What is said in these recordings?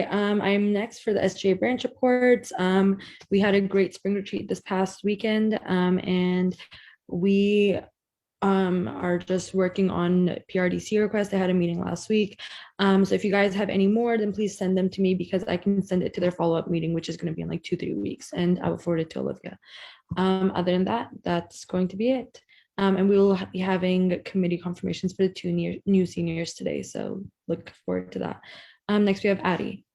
Hi, I'm next for the SGA branch reports. We had a great spring retreat this past weekend, and we are just working on PRDC requests. I had a meeting last week. So if you guys have any more, then please send them to me because I can send it to their follow-up meeting, which is going to be in like 2-3 weeks, and I will forward it to Olivia. Other than that, that's going to be it. And we will be having committee confirmations for the two new seniors today. So look forward to that. Next, we have Addie.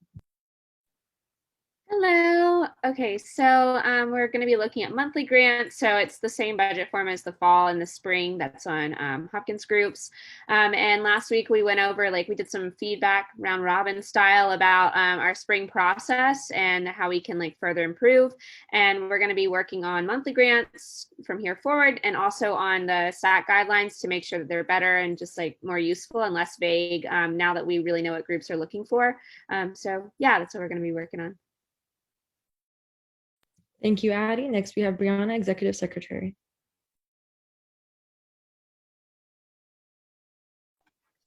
Hello. Okay, so we're going to be looking at monthly grants. So it's the same budget form as the fall and the spring. That's on Hopkins groups. And last week we went over, we did some feedback round robin style about our spring process and how we can further improve. And we're going to be working on monthly grants from here forward, and also on the SAC guidelines to make sure that they're better and just more useful and less vague now that we really know what groups are looking for. So yeah, that's what we're going to be working on. Thank you, Addie. Next, we have Brianna, Executive Secretary.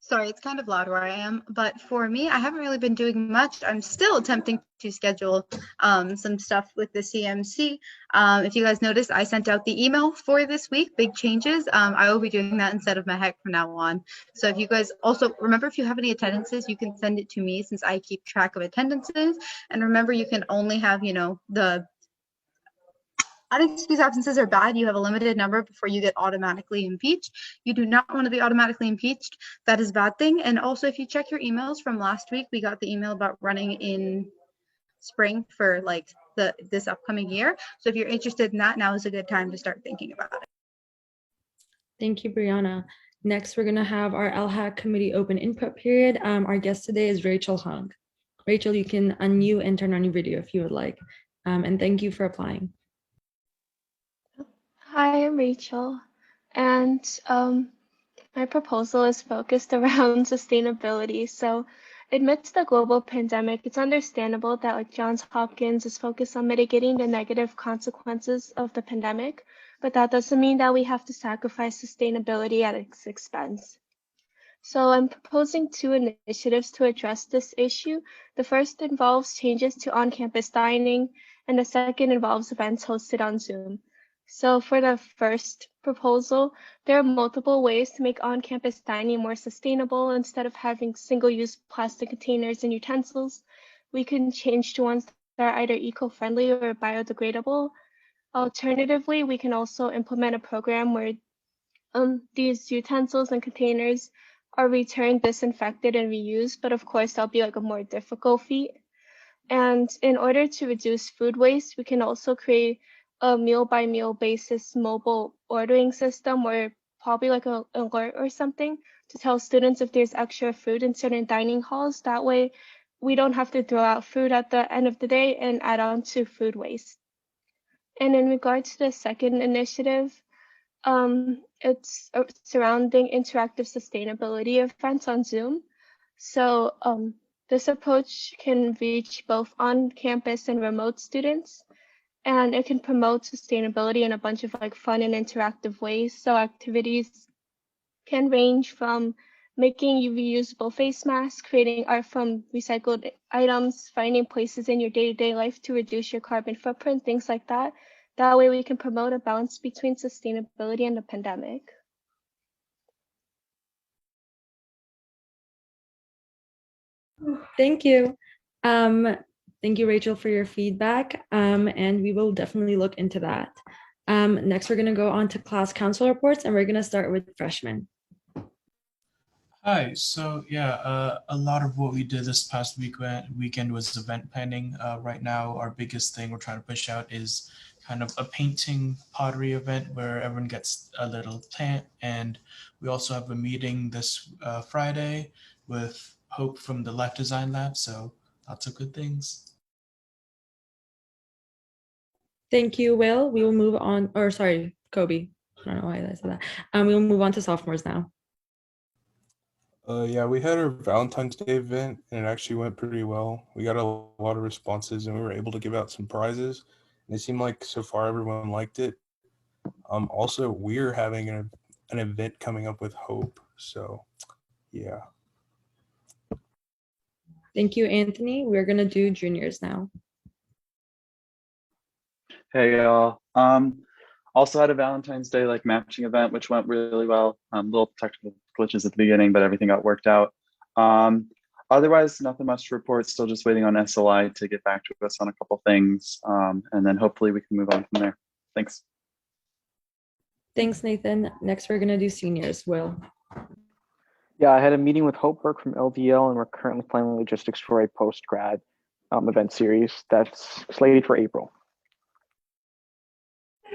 Sorry, it's kind of loud where I am, but for me, I haven't really been doing much. I'm still attempting to schedule some stuff with the CMC. If you guys noticed, I sent out the email for this week, big changes. I will be doing that instead of Mehek from now on. So if you guys also remember, if you have any attendances, you can send it to me since I keep track of attendances. And remember, you can only have, the unexcused absences are bad. You have a limited number before you get automatically impeached. You do not want to be automatically impeached. That is a bad thing. And also, if you check your emails from last week, we got the email about running in spring for this upcoming year. So if you're interested in that, now is a good time to start thinking about it. Thank you, Brianna. Next, we're going to have our LHAC committee open input period. Our guest today is Rachel Hung. Rachel, you can unmute and turn on your video if you would like. And thank you for applying. Hi, I'm Rachel, and my proposal is focused around sustainability. So amidst the global pandemic, it's understandable that Johns Hopkins is focused on mitigating the negative consequences of the pandemic, but that doesn't mean that we have to sacrifice sustainability at its expense. So I'm proposing 2 initiatives to address this issue. The first involves changes to on-campus dining, and the second involves events hosted on Zoom. So for the first proposal, there are multiple ways to make on-campus dining more sustainable. Instead of having single-use plastic containers and utensils, we can change to ones that are either eco-friendly or biodegradable. Alternatively, we can also implement a program where these utensils and containers are returned, disinfected, and reused, but of course that'll be a more difficult feat. And in order to reduce food waste, we can also create a meal-by-meal basis mobile ordering system, or probably an alert or something to tell students if there's extra food in certain dining halls. That way, we don't have to throw out food at the end of the day and add on to food waste. And in regard to the second initiative, it's surrounding interactive sustainability events on Zoom. So this approach can reach both on-campus and remote students, and it can promote sustainability in a bunch of fun and interactive ways. So activities can range from making reusable face masks, creating art from recycled items, finding places in your day-to-day life to reduce your carbon footprint, things like that. That way we can promote a balance between sustainability and the pandemic. Thank you. Thank you, Rachel, for your feedback, and we will definitely look into that. Next, we're going to go on to class council reports, and we're going to start with freshmen. Hi, so yeah, a lot of what we did this past weekend was event planning. Right now, our biggest thing we're trying to push out is kind of a painting pottery event where everyone gets a little plant, and we also have a meeting this Friday with Hope from the Life Design Lab, so lots of good things. Thank you, Will. We will move on, or sorry, Kobe. I don't know why I said that. We will move on to sophomores now. Yeah, we had our Valentine's Day event, and it actually went pretty well. We got a lot of responses, and we were able to give out some prizes. And it seemed like so far everyone liked it. Also, we're having an event coming up with Hope, so yeah. Thank you, Anthony. We're gonna do juniors now. Hey y'all. Also had a Valentine's Day like matching event, which went really well. Little technical glitches at the beginning, but everything got worked out. Otherwise, nothing much to report. Still just waiting on SLI to get back to us on a couple things, and then hopefully we can move on from there. Thanks. Thanks, Nathan. Next, we're gonna do seniors. Will. Yeah, I had a meeting with Hope Burke from LDL, and we're currently planning logistics for a post-grad event series that's slated for April.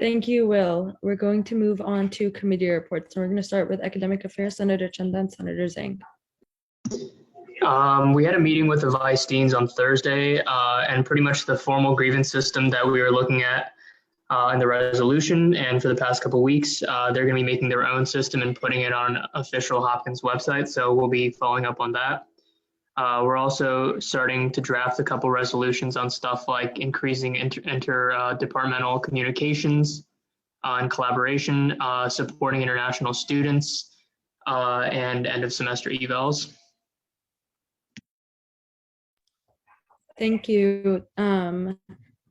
Thank you, Will. We're going to move on to committee reports. And we're going to start with Academic Affairs, Senator Chanda and Senator Zhang. We had a meeting with the vice deans on Thursday, and pretty much the formal grievance system that we were looking at in the resolution. And for the past couple of weeks, they're going to be making their own system and putting it on official Hopkins website. So we'll be following up on that. We're also starting to draft a couple resolutions on stuff like increasing interdepartmental communications and collaboration, supporting international students, and end of semester evals. Thank you.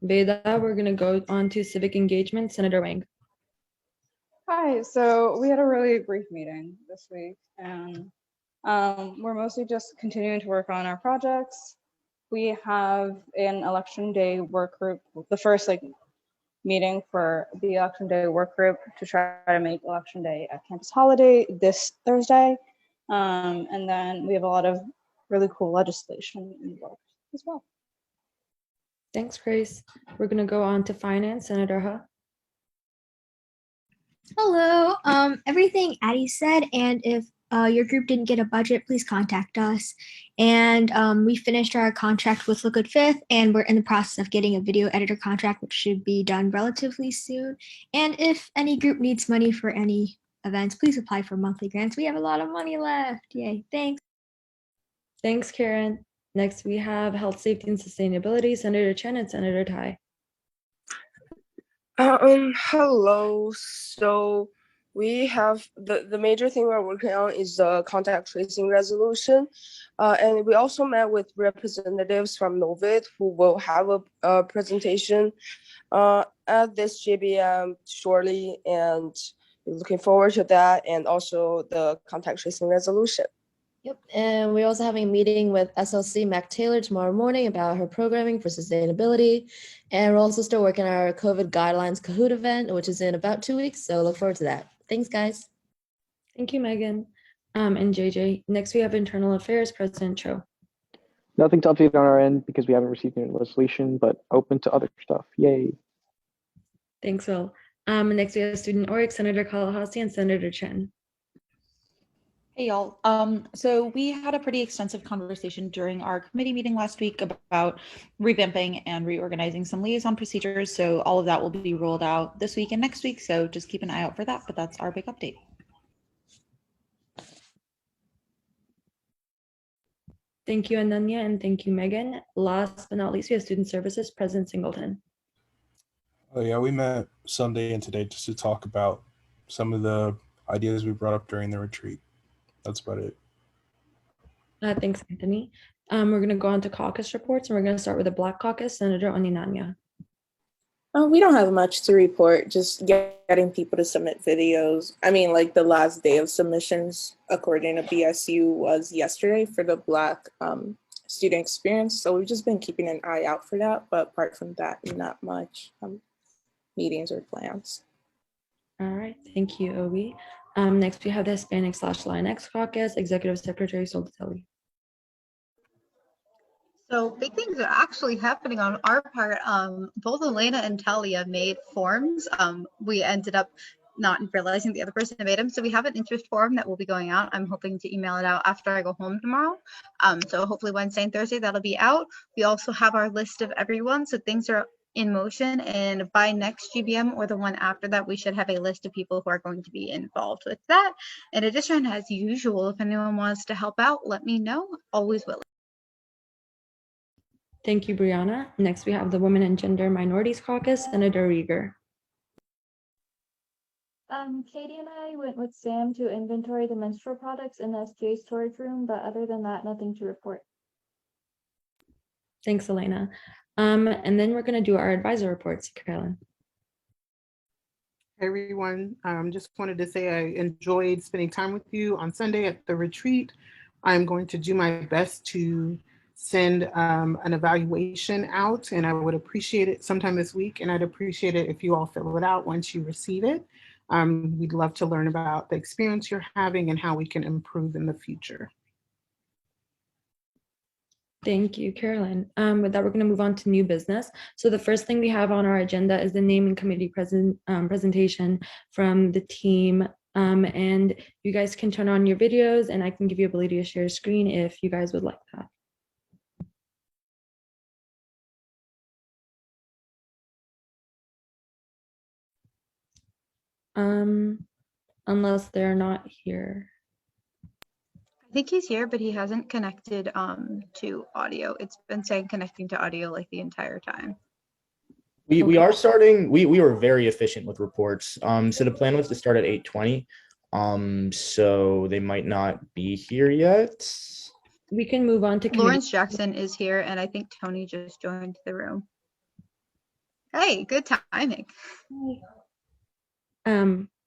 Veda, we're going to go on to Civic Engagement, Senator Wang. Hi, so we had a really brief meeting this week, and we're mostly just continuing to work on our projects. We have an election day work group, the first meeting for the election day work group to try to make election day a campus holiday this Thursday. And then we have a lot of really cool legislation in the works as well. Thanks, Grace. We're going to go on to Finance, Senator Ha. Hello. Everything Addie said, and if your group didn't get a budget, please contact us. And we finished our contract with Liquid Fifth, and we're in the process of getting a video editor contract, which should be done relatively soon. And if any group needs money for any events, please apply for monthly grants. We have a lot of money left. Yay. Thanks. Thanks, Karen. Next, we have Health, Safety, and Sustainability, Senator Chen and Senator Tai. Hello. So we have the major thing we're working on is the contact tracing resolution. And we also met with representatives from Novid who will have a presentation at this JBM shortly, and we're looking forward to that, and also the contact tracing resolution. Yep, and we're also having a meeting with SLC Mac Taylor tomorrow morning about her programming for sustainability. And we're also still working on our COVID guidelines Kahoot event, which is in about 2 weeks. So look forward to that. Thanks, guys. Thank you, Megan. And JJ. Next, we have Internal Affairs, President Cho. Nothing to update on our end because we haven't received any resolution, but open to other stuff. Yay. Thanks, Will. Next, we have Student Org, Senator Kalahasi and Senator Chen. Hey y'all. So we had a pretty extensive conversation during our committee meeting last week about revamping and reorganizing some liaison procedures. So all of that will be rolled out this week and next week. So just keep an eye out for that, but that's our big update. Thank you, Ananya, and thank you, Megan. Last but not least, we have Student Services, President Singleton. Oh yeah, we met Sunday and today just to talk about some of the ideas we brought up during the retreat. That's about it. Thanks, Anthony. We're going to go on to caucus reports, and we're going to start with the Black Caucus, Senator Oninanya. We don't have much to report, just getting people to submit videos. I mean, like the last day of submissions, according to BSU, was yesterday for the Black student experience. So we've just been keeping an eye out for that. But apart from that, not much meetings or plans. All right, thank you, Obi. Next, we have the Hispanic/Latinx Caucus, Executive Secretary Soldatelli. So big things are actually happening on our part. Both Elena and Talia made forms. We ended up not realizing the other person made them. So we have an interest form that will be going out. I'm hoping to email it out after I go home tomorrow. So hopefully Wednesday and Thursday that'll be out. We also have our list of everyone. So things are in motion, and by next GBM or the one after that, we should have a list of people who are going to be involved with that. In addition, as usual, if anyone wants to help out, let me know. Always willing. Thank you, Brianna. Next, we have the Women and Gender Minorities Caucus, Senator Rieger. Katie and I went with Sam to inventory the menstrual products in the SGA storage room, but other than that, nothing to report. Thanks, Elena. And then we're going to do our advisor reports, Carolyn. Hey everyone, just wanted to say I enjoyed spending time with you on Sunday at the retreat. I'm going to do my best to send an evaluation out, and I would appreciate it sometime this week, and I'd appreciate it if you all fill it out once you receive it. We'd love to learn about the experience you're having and how we can improve in the future. Thank you, Carolyn. With that, we're going to move on to new business. So the first thing we have on our agenda is the naming committee presentation from the team. And you guys can turn on your videos and I can give you ability to share screen if you guys would like that. Unless they're not here. I think he's here, but he hasn't connected to audio. It's been saying connecting to audio like the entire time. We are starting, we were very efficient with reports. So the plan was to start at 8:20. So they might not be here yet. We can move on to Lawrence Jackson is here, and I think Tony just joined the room. Hey, good timing.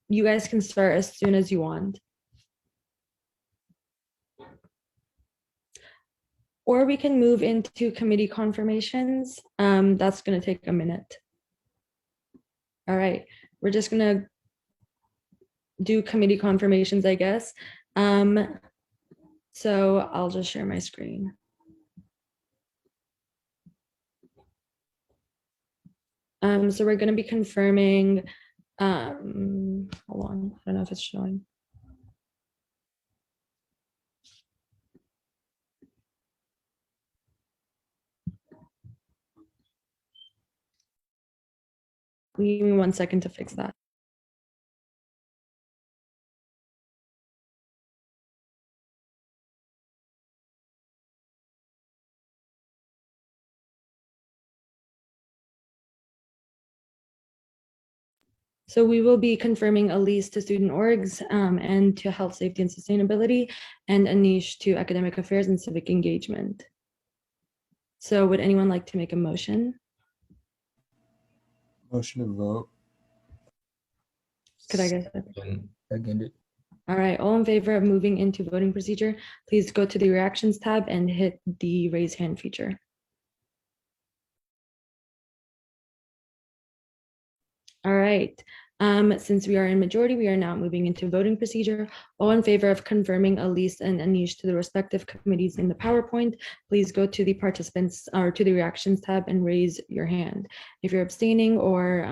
You guys can start as soon as you want. Or we can move into committee confirmations. That's going to take a minute. All right, we're just going to do committee confirmations, I guess. So I'll just share my screen. So we're going to be confirming, hold on, I don't know if it's showing. Give me 1 second to fix that. So we will be confirming Elise to student orgs and to health, safety, and sustainability, and Anish to academic affairs and civic engagement. So would anyone like to make a motion? Motion to vote. Could I get that? Seconded. All right, all in favor of moving into voting procedure, please go to the reactions tab and hit the raise hand feature. All right, since we are in majority, we are now moving into voting procedure. All in favor of confirming Elise and Anish to the respective committees in the PowerPoint, please go to the participants or to the reactions tab and raise your hand. If you're abstaining or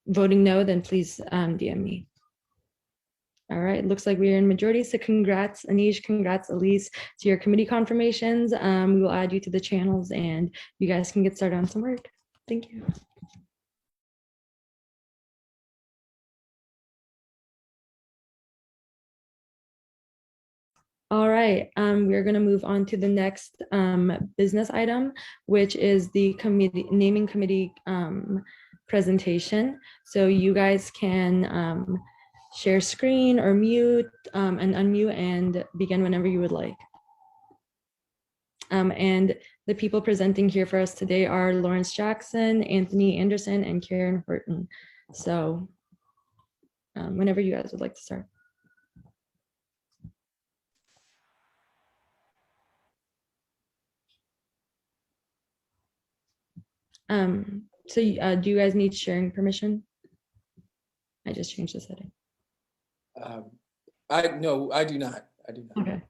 voting no, then please DM me. All right, looks like we are in majority. So congrats, Anish, congrats, Elise, to your committee confirmations. We will add you to the channels and you guys can get started on some work. Thank you. All right, we're going to move on to the next business item, which is the naming committee presentation. So you guys can share screen or mute and unmute and begin whenever you would like. And the people presenting here for us today are Lawrence Jackson, Anthony Anderson, and Karen Horton. So whenever you guys would like to start. So do you guys need sharing permission? I just changed the setting. No, I do not. I do not. Okay.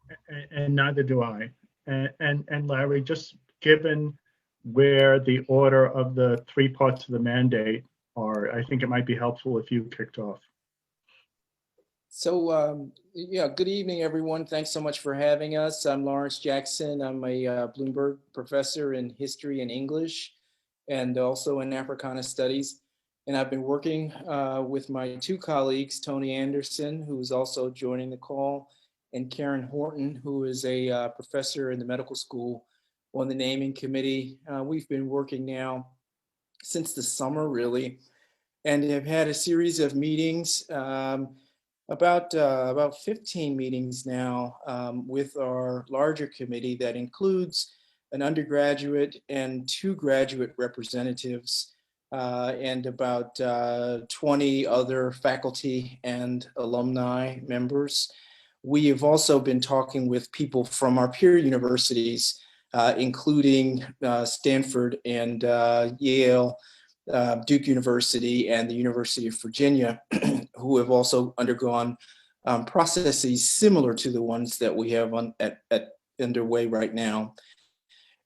And neither do I. And Larry, just given where the order of the three parts of the mandate are, I think it might be helpful if you kicked off. So yeah, good evening, everyone. Thanks so much for having us. I'm Lawrence Jackson. I'm a Bloomberg professor in history and English, and also in Africana Studies. And I've been working with my two colleagues, Tony Anderson, who is also joining the call, and Karen Horton, who is a professor in the medical school on the naming committee. We've been working now since the summer, really, and have had a series of meetings, about 15 meetings now with our larger committee that includes an undergraduate and 2 graduate representatives, and about 20 other faculty and alumni members. We have also been talking with people from our peer universities, including Stanford and Yale, Duke University, and the University of Virginia, who have also undergone processes similar to the ones that we have underway right now.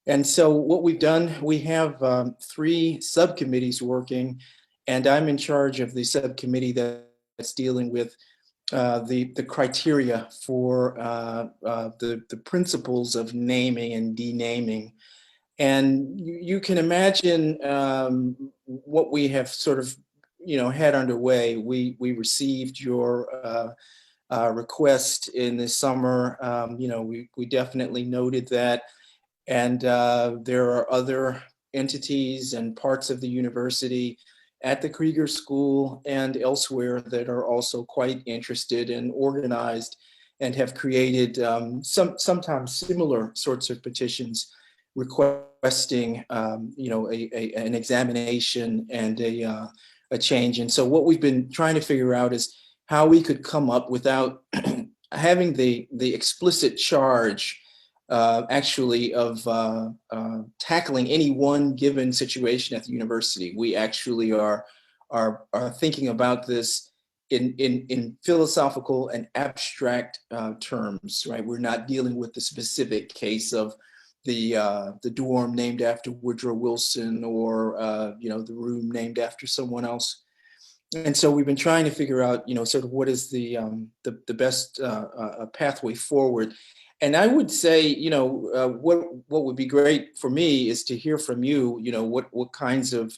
And so what we've done, we have 3 subcommittees working, and I'm in charge of the subcommittee that's dealing with the criteria for the principles of naming and denaming. And you can imagine what we have sort of, had underway. We received your request in the summer. We definitely noted that. And there are other entities and parts of the university at the Krieger School and elsewhere that are also quite interested and organized and have created sometimes similar sorts of petitions requesting an examination and a change. And so what we've been trying to figure out is how we could come up without having the explicit charge actually of tackling any one given situation at the university. We actually are thinking about this in philosophical and abstract terms, right? We're not dealing with the specific case of the dorm named after Woodrow Wilson or the room named after someone else. And so we've been trying to figure out, sort of what is the best pathway forward. And I would say, what would be great for me is to hear from you, what kinds of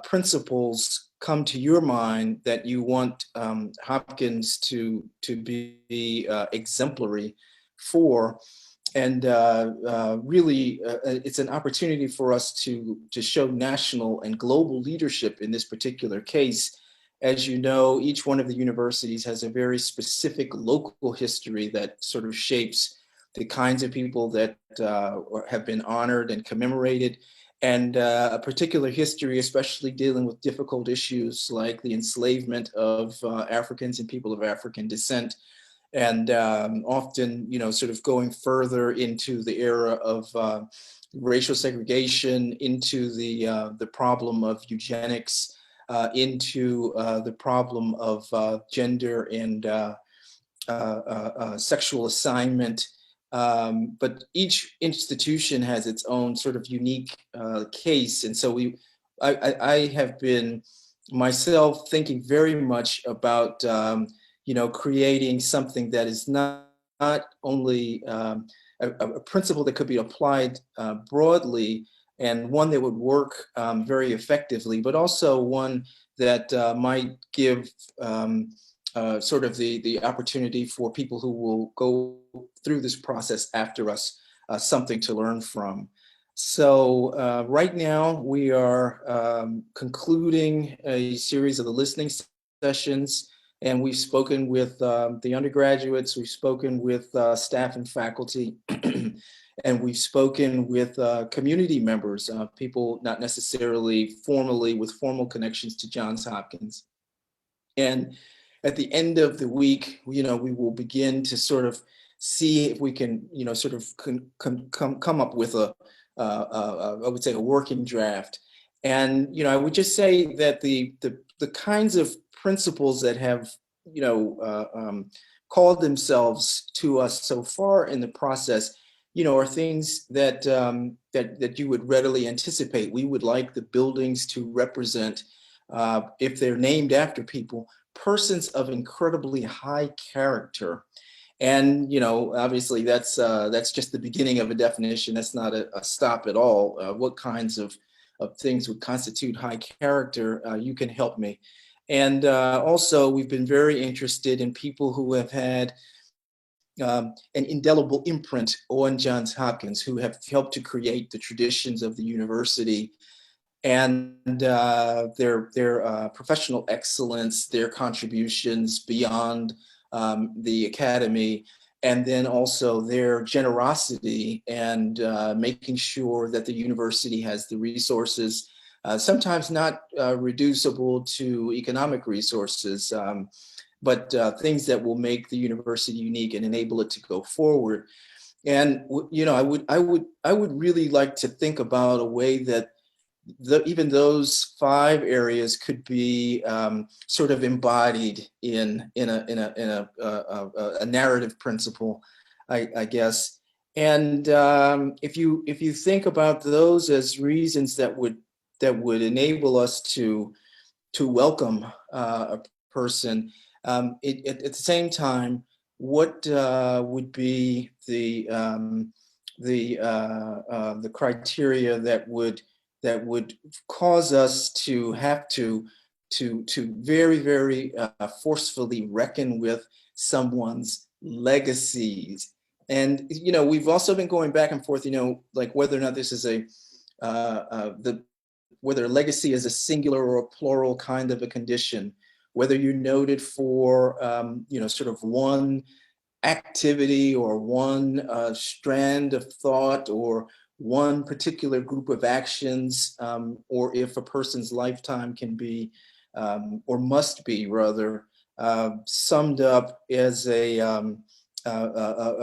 principles come to your mind that you want Hopkins to be exemplary for. And really, it's an opportunity for us to show national and global leadership in this particular case. As you know, each one of the universities has a very specific local history that sort of shapes the kinds of people that have been honored and commemorated, and a particular history, especially dealing with difficult issues like the enslavement of Africans and people of African descent. And often, sort of going further into the era of racial segregation, into the problem of eugenics, into the problem of gender and sexual assignment. But each institution has its own sort of unique case. And so I have been myself thinking very much about creating something that is not only a principle that could be applied broadly and one that would work very effectively, but also one that might give sort of the opportunity for people who will go through this process after us something to learn from. So right now we are concluding a series of the listening sessions. And we've spoken with the undergraduates, we've spoken with staff and faculty, and we've spoken with community members, people not necessarily formally with formal connections to Johns Hopkins. And at the end of the week, we will begin to sort of see if we can, sort of come up with I would say a working draft. And, I would just say that the kinds of principles that have, called themselves to us so far in the process, are things that that you would readily anticipate. We would like the buildings to represent, if they're named after people, persons of incredibly high character. And obviously that's just the beginning of a definition. That's not a stop at all. What kinds of things would constitute high character? You can help me. And also, we've been very interested in people who have had an indelible imprint on Johns Hopkins, who have helped to create the traditions of the university and their professional excellence, their contributions beyond the academy, and then also their generosity and making sure that the university has the resources, sometimes not reducible to economic resources, but things that will make the university unique and enable it to go forward. And I would really like to think about a way that even those 5 areas could be sort of embodied in a narrative principle, I guess. And if you think about those as reasons that would enable us to welcome a person, at the same time, what would be the criteria that would cause us to have to very, very forcefully reckon with someone's legacies. And we've also been going back and forth, like whether or not this is whether a legacy is a singular or a plural kind of a condition, whether you're noted for sort of one activity or one strand of thought or one particular group of actions, or if a person's lifetime can be, or must be rather, summed up as a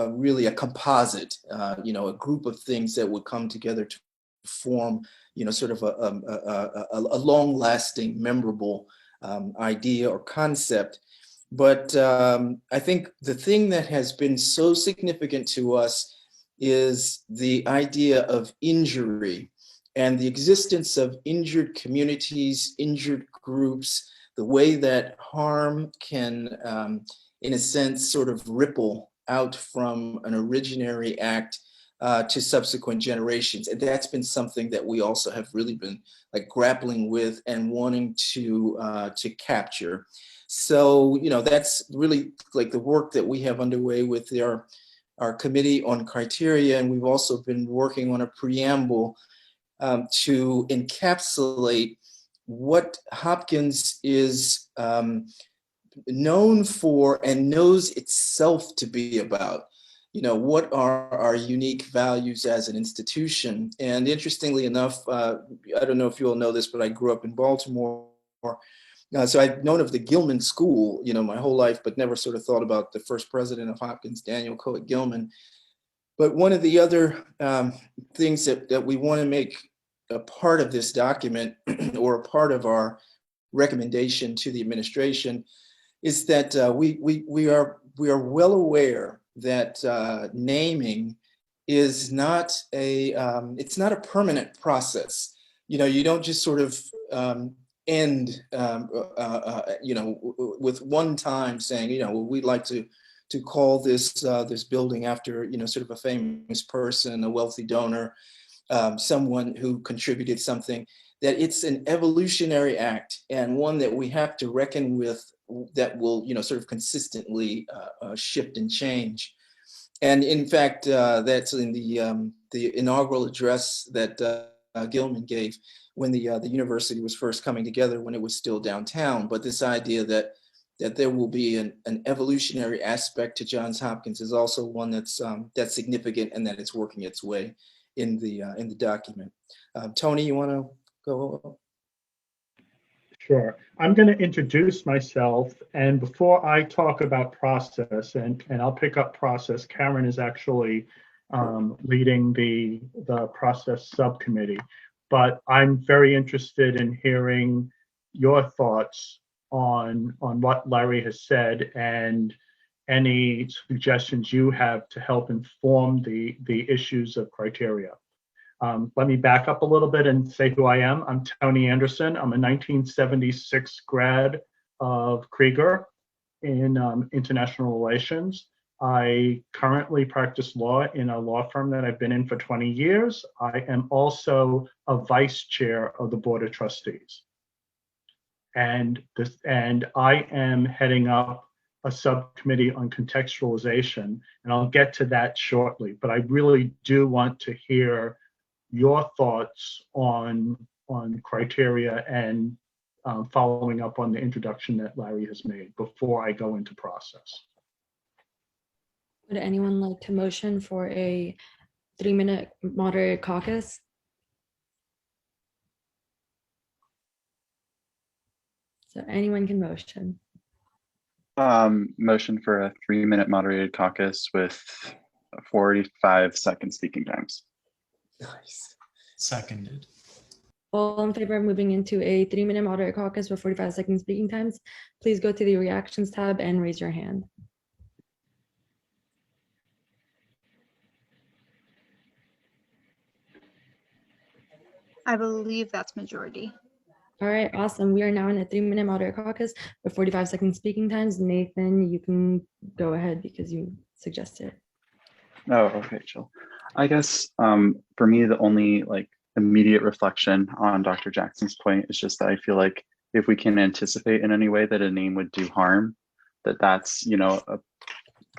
really a composite, a group of things that would come together to form, sort of a long-lasting, memorable idea or concept. But I think the thing that has been so significant to us is the idea of injury and the existence of injured communities, injured groups, the way that harm can, in a sense, sort of ripple out from an originary act to subsequent generations. And that's been something that we also have really been like grappling with and wanting to capture. So, that's really like the work that we have underway with our committee on criteria. And we've also been working on a preamble to encapsulate what Hopkins is known for and knows itself to be about. What are our unique values as an institution? And interestingly enough, I don't know if you all know this, but I grew up in Baltimore. So I've known of the Gilman School, my whole life, but never sort of thought about the first president of Hopkins, Daniel Coet Gilman. But one of the other things that we want to make a part of this document or a part of our recommendation to the administration is that we are well aware that naming is not it's not a permanent process. You don't just sort of end with one time saying, well, we'd like to call this this building after sort of a famous person, a wealthy donor, someone who contributed something. That it's an evolutionary act and one that we have to reckon with, that will sort of consistently shift and change. And in fact, that's in the inaugural address that Gilman gave when the university was first coming together, when it was still downtown. But this idea that there will be an evolutionary aspect to Johns Hopkins is also one that's significant, and that it's working its way in the document. Tony, you want to go? Sure. I'm going to introduce myself, and before I talk about process, and I'll pick up process, Karen is actually leading the process subcommittee, but I'm very interested in hearing your thoughts on what Larry has said and any suggestions you have to help inform the issues of criteria. Let me back up a little bit and say who I am. I'm Tony Anderson. I'm a 1976 grad of Krieger in international relations. I currently practice law in a law firm that I've been in for 20 years. I am also a vice chair of the Board of Trustees. And I am heading up a subcommittee on contextualization, and I'll get to that shortly. But I really do want to hear your thoughts on criteria and following up on the introduction that Larry has made before I go into process. Would anyone like to motion for a 3-minute moderated caucus? So anyone can motion. Motion for a 3-minute moderated caucus with 45-second speaking times. Nice. Seconded. All in favor of moving into a 3-minute moderated caucus with 45-second speaking times, please go to the reactions tab and raise your hand. I believe that's majority. All right, awesome. We are now in a 3-minute moderated caucus with 45-second speaking times. Nathan, you can go ahead because you suggested. Oh, okay, chill. I guess for me, the only like immediate reflection on Dr. Jackson's point is just that I feel like if we can anticipate in any way that a name would do harm, that's, you know,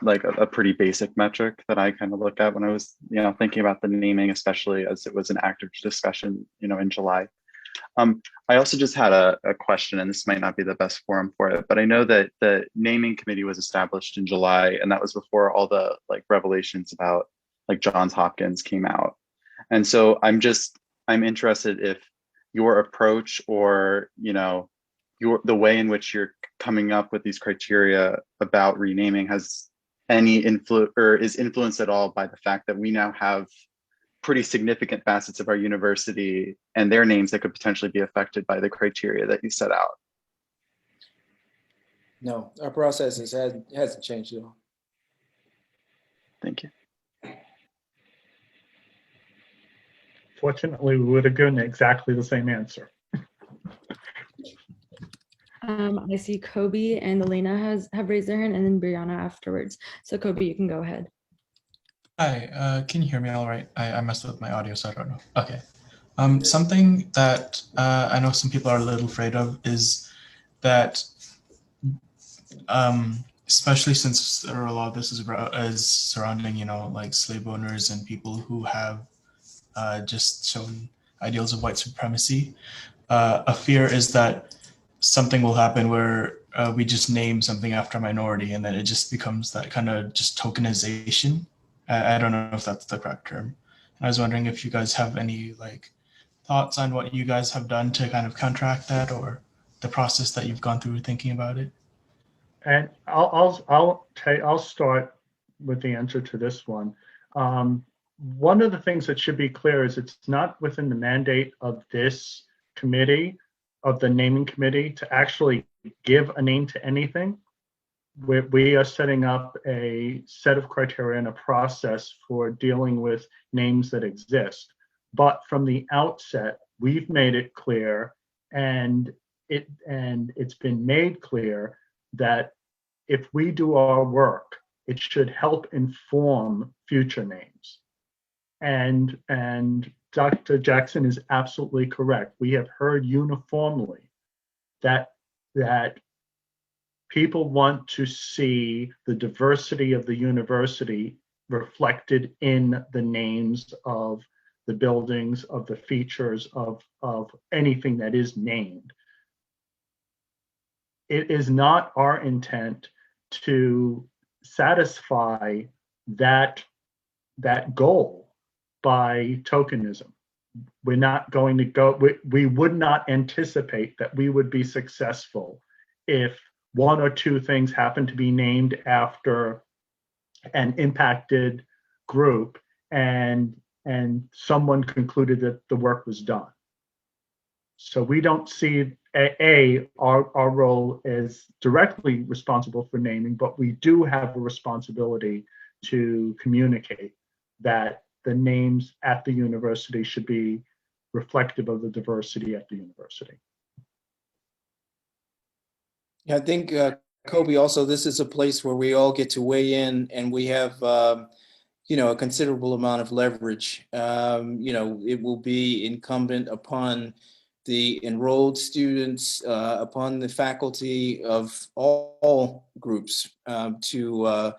a pretty basic metric that I kind of look at when I was, you know, thinking about the naming, especially as it was an active discussion, you know, in July. I also just had a question, and this might not be the best forum for it, but I know that the naming committee was established in July, and that was before all the like revelations about like Johns Hopkins came out. And so I'm interested if your approach or, you know, the way in which you're coming up with these criteria about renaming has any influence or is influenced at all by the fact that we now have pretty significant facets of our university and their names that could potentially be affected by the criteria that you set out. No, our process hasn't changed at all. Thank you. Fortunately, we would have gotten exactly the same answer. I see Kobe and Elena have raised their hand, and then Brianna afterwards. So Kobe, you can go ahead. Hi, can you hear me all right? I messed with my audio, so I don't know. Okay. Something that I know some people are a little afraid of is that, especially since there are a lot of this is surrounding, you know, like slave owners and people who have just shown ideals of white supremacy. A fear is that something will happen where we just name something after a minority, and then it just becomes that kind of just tokenization. I don't know if that's the correct term. I was wondering if you guys have any like thoughts on what you guys have done to kind of counteract that, or the process that you've gone through thinking about it. And I'll start with the answer to this one. One of the things that should be clear is it's not within the mandate of this committee, of the naming committee, to actually give a name to anything. We are setting up a set of criteria and a process for dealing with names that exist. But from the outset, we've made it clear, and it's been made clear that if we do our work, it should help inform future names. And Dr. Jackson is absolutely correct. We have heard uniformly that people want to see the diversity of the university reflected in the names of the buildings, of the features of anything that is named. It is not our intent to satisfy that goal by tokenism. We're not going to go, we would not anticipate that we would be successful if one or two things happen to be named after an impacted group and someone concluded that the work was done. So we don't see our role as directly responsible for naming, but we do have a responsibility to communicate that the names at the university should be reflective of the diversity at the university. Yeah, I think, Kobe, also, this is a place where we all get to weigh in, and we have, you know, a considerable amount of leverage. You know, it will be incumbent upon the enrolled students, upon the faculty of all groups to,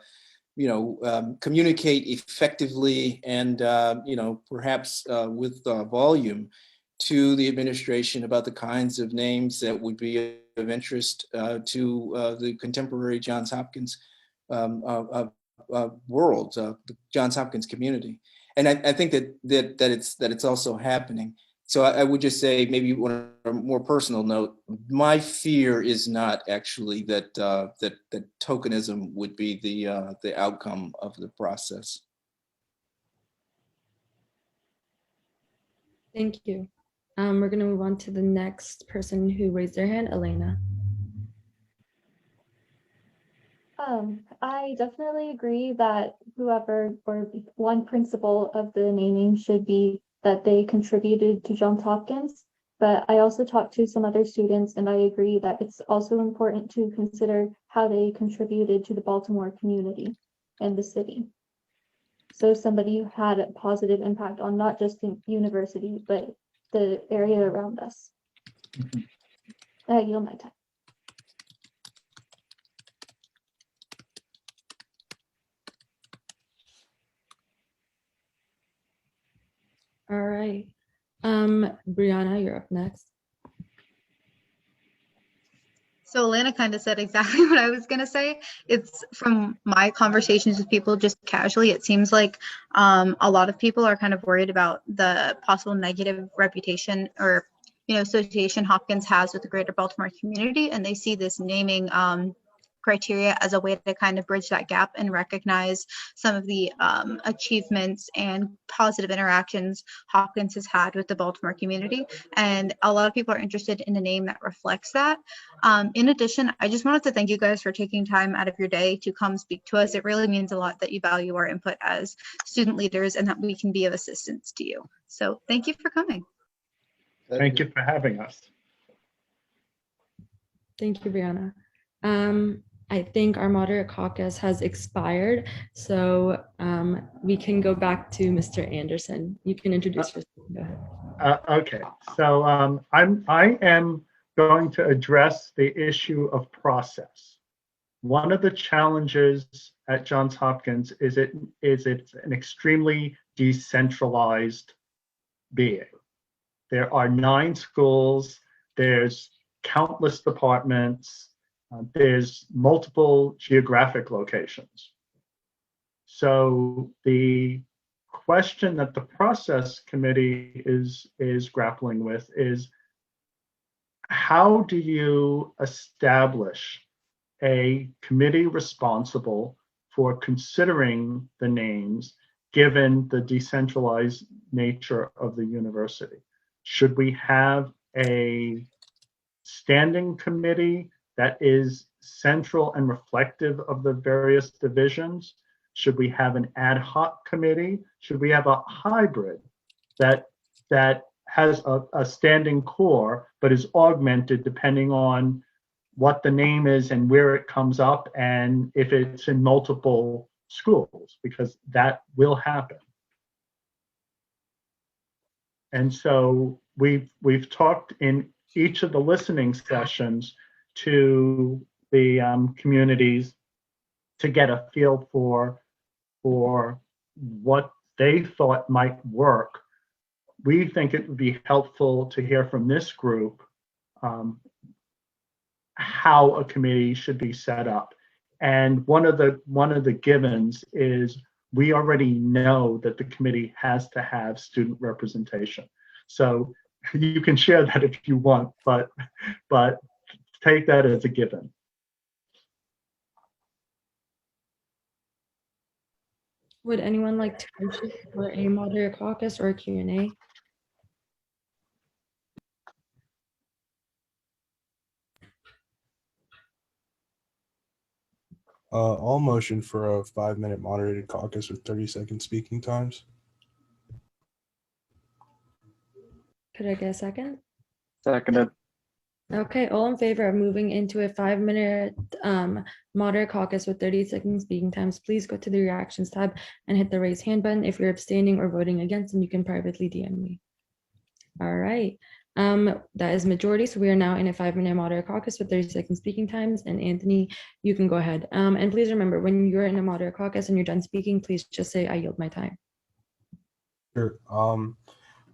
you know, communicate effectively and, you know, perhaps with volume to the administration about the kinds of names that would be of interest to the contemporary Johns Hopkins world, the Johns Hopkins community. And I think that it's also happening. So I would just say, maybe on a more personal note, my fear is not actually that that tokenism would be the outcome of the process. Thank you. We're going to move on to the next person who raised their hand, Elena. I definitely agree that whoever or one principle of the naming should be that they contributed to Johns Hopkins. But I also talked to some other students, and I agree that it's also important to consider how they contributed to the Baltimore community and the city. So somebody who had a positive impact on not just the university, but the area around us. I yield my time. All right. Brianna, you're up next. So Alana kind of said exactly what I was going to say. It's from my conversations with people just casually, it seems like a lot of people are kind of worried about the possible negative reputation or, association Hopkins has with the greater Baltimore community. And they see this naming criteria as a way to kind of bridge that gap and recognize some of the achievements and positive interactions Hopkins has had with the Baltimore community. And a lot of people are interested in a name that reflects that. In addition, I just wanted to thank you guys for taking time out of your day to come speak to us. It really means a lot that you value our input as student leaders and that we can be of assistance to you. So thank you for coming. Thank you for having us. Thank you, Brianna. I think our moderate caucus has expired, so we can go back to Mr. Anderson. You can introduce yourself. Go ahead. Okay, so I am going to address the issue of process. One of the challenges at Johns Hopkins is it's an extremely decentralized being. There are 9 schools. There's countless departments. There's multiple geographic locations. So the question that the process committee is grappling with is, how do you establish a committee responsible for considering the names given the decentralized nature of the university? Should we have a standing committee that is central and reflective of the various divisions? Should we have an ad hoc committee? Should we have a hybrid that has a standing core but is augmented depending on what the name is and where it comes up and if it's in multiple schools, because that will happen. And so we've talked in each of the listening sessions to the communities to get a feel for what they thought might work. We think it would be helpful to hear from this group how a committee should be set up. And one of the givens is we already know that the committee has to have student representation. So you can share that if you want, but take that as a given. Would anyone like to motion for a moderate caucus or a Q&A? I'll motion for a 5-minute moderated caucus with 30-second speaking times. Could I get a second? Seconded. Okay, all in favor of moving into a 5-minute moderate caucus with 30-second speaking times, please go to the reactions tab and hit the raise hand button. If you're abstaining or voting against, then you can privately DM me. All right, that is majority. So we are now in a 5-minute moderate caucus with 30-second speaking times. And Anthony, you can go ahead. And please remember, when you're in a moderate caucus and you're done speaking, please just say, I yield my time. Sure.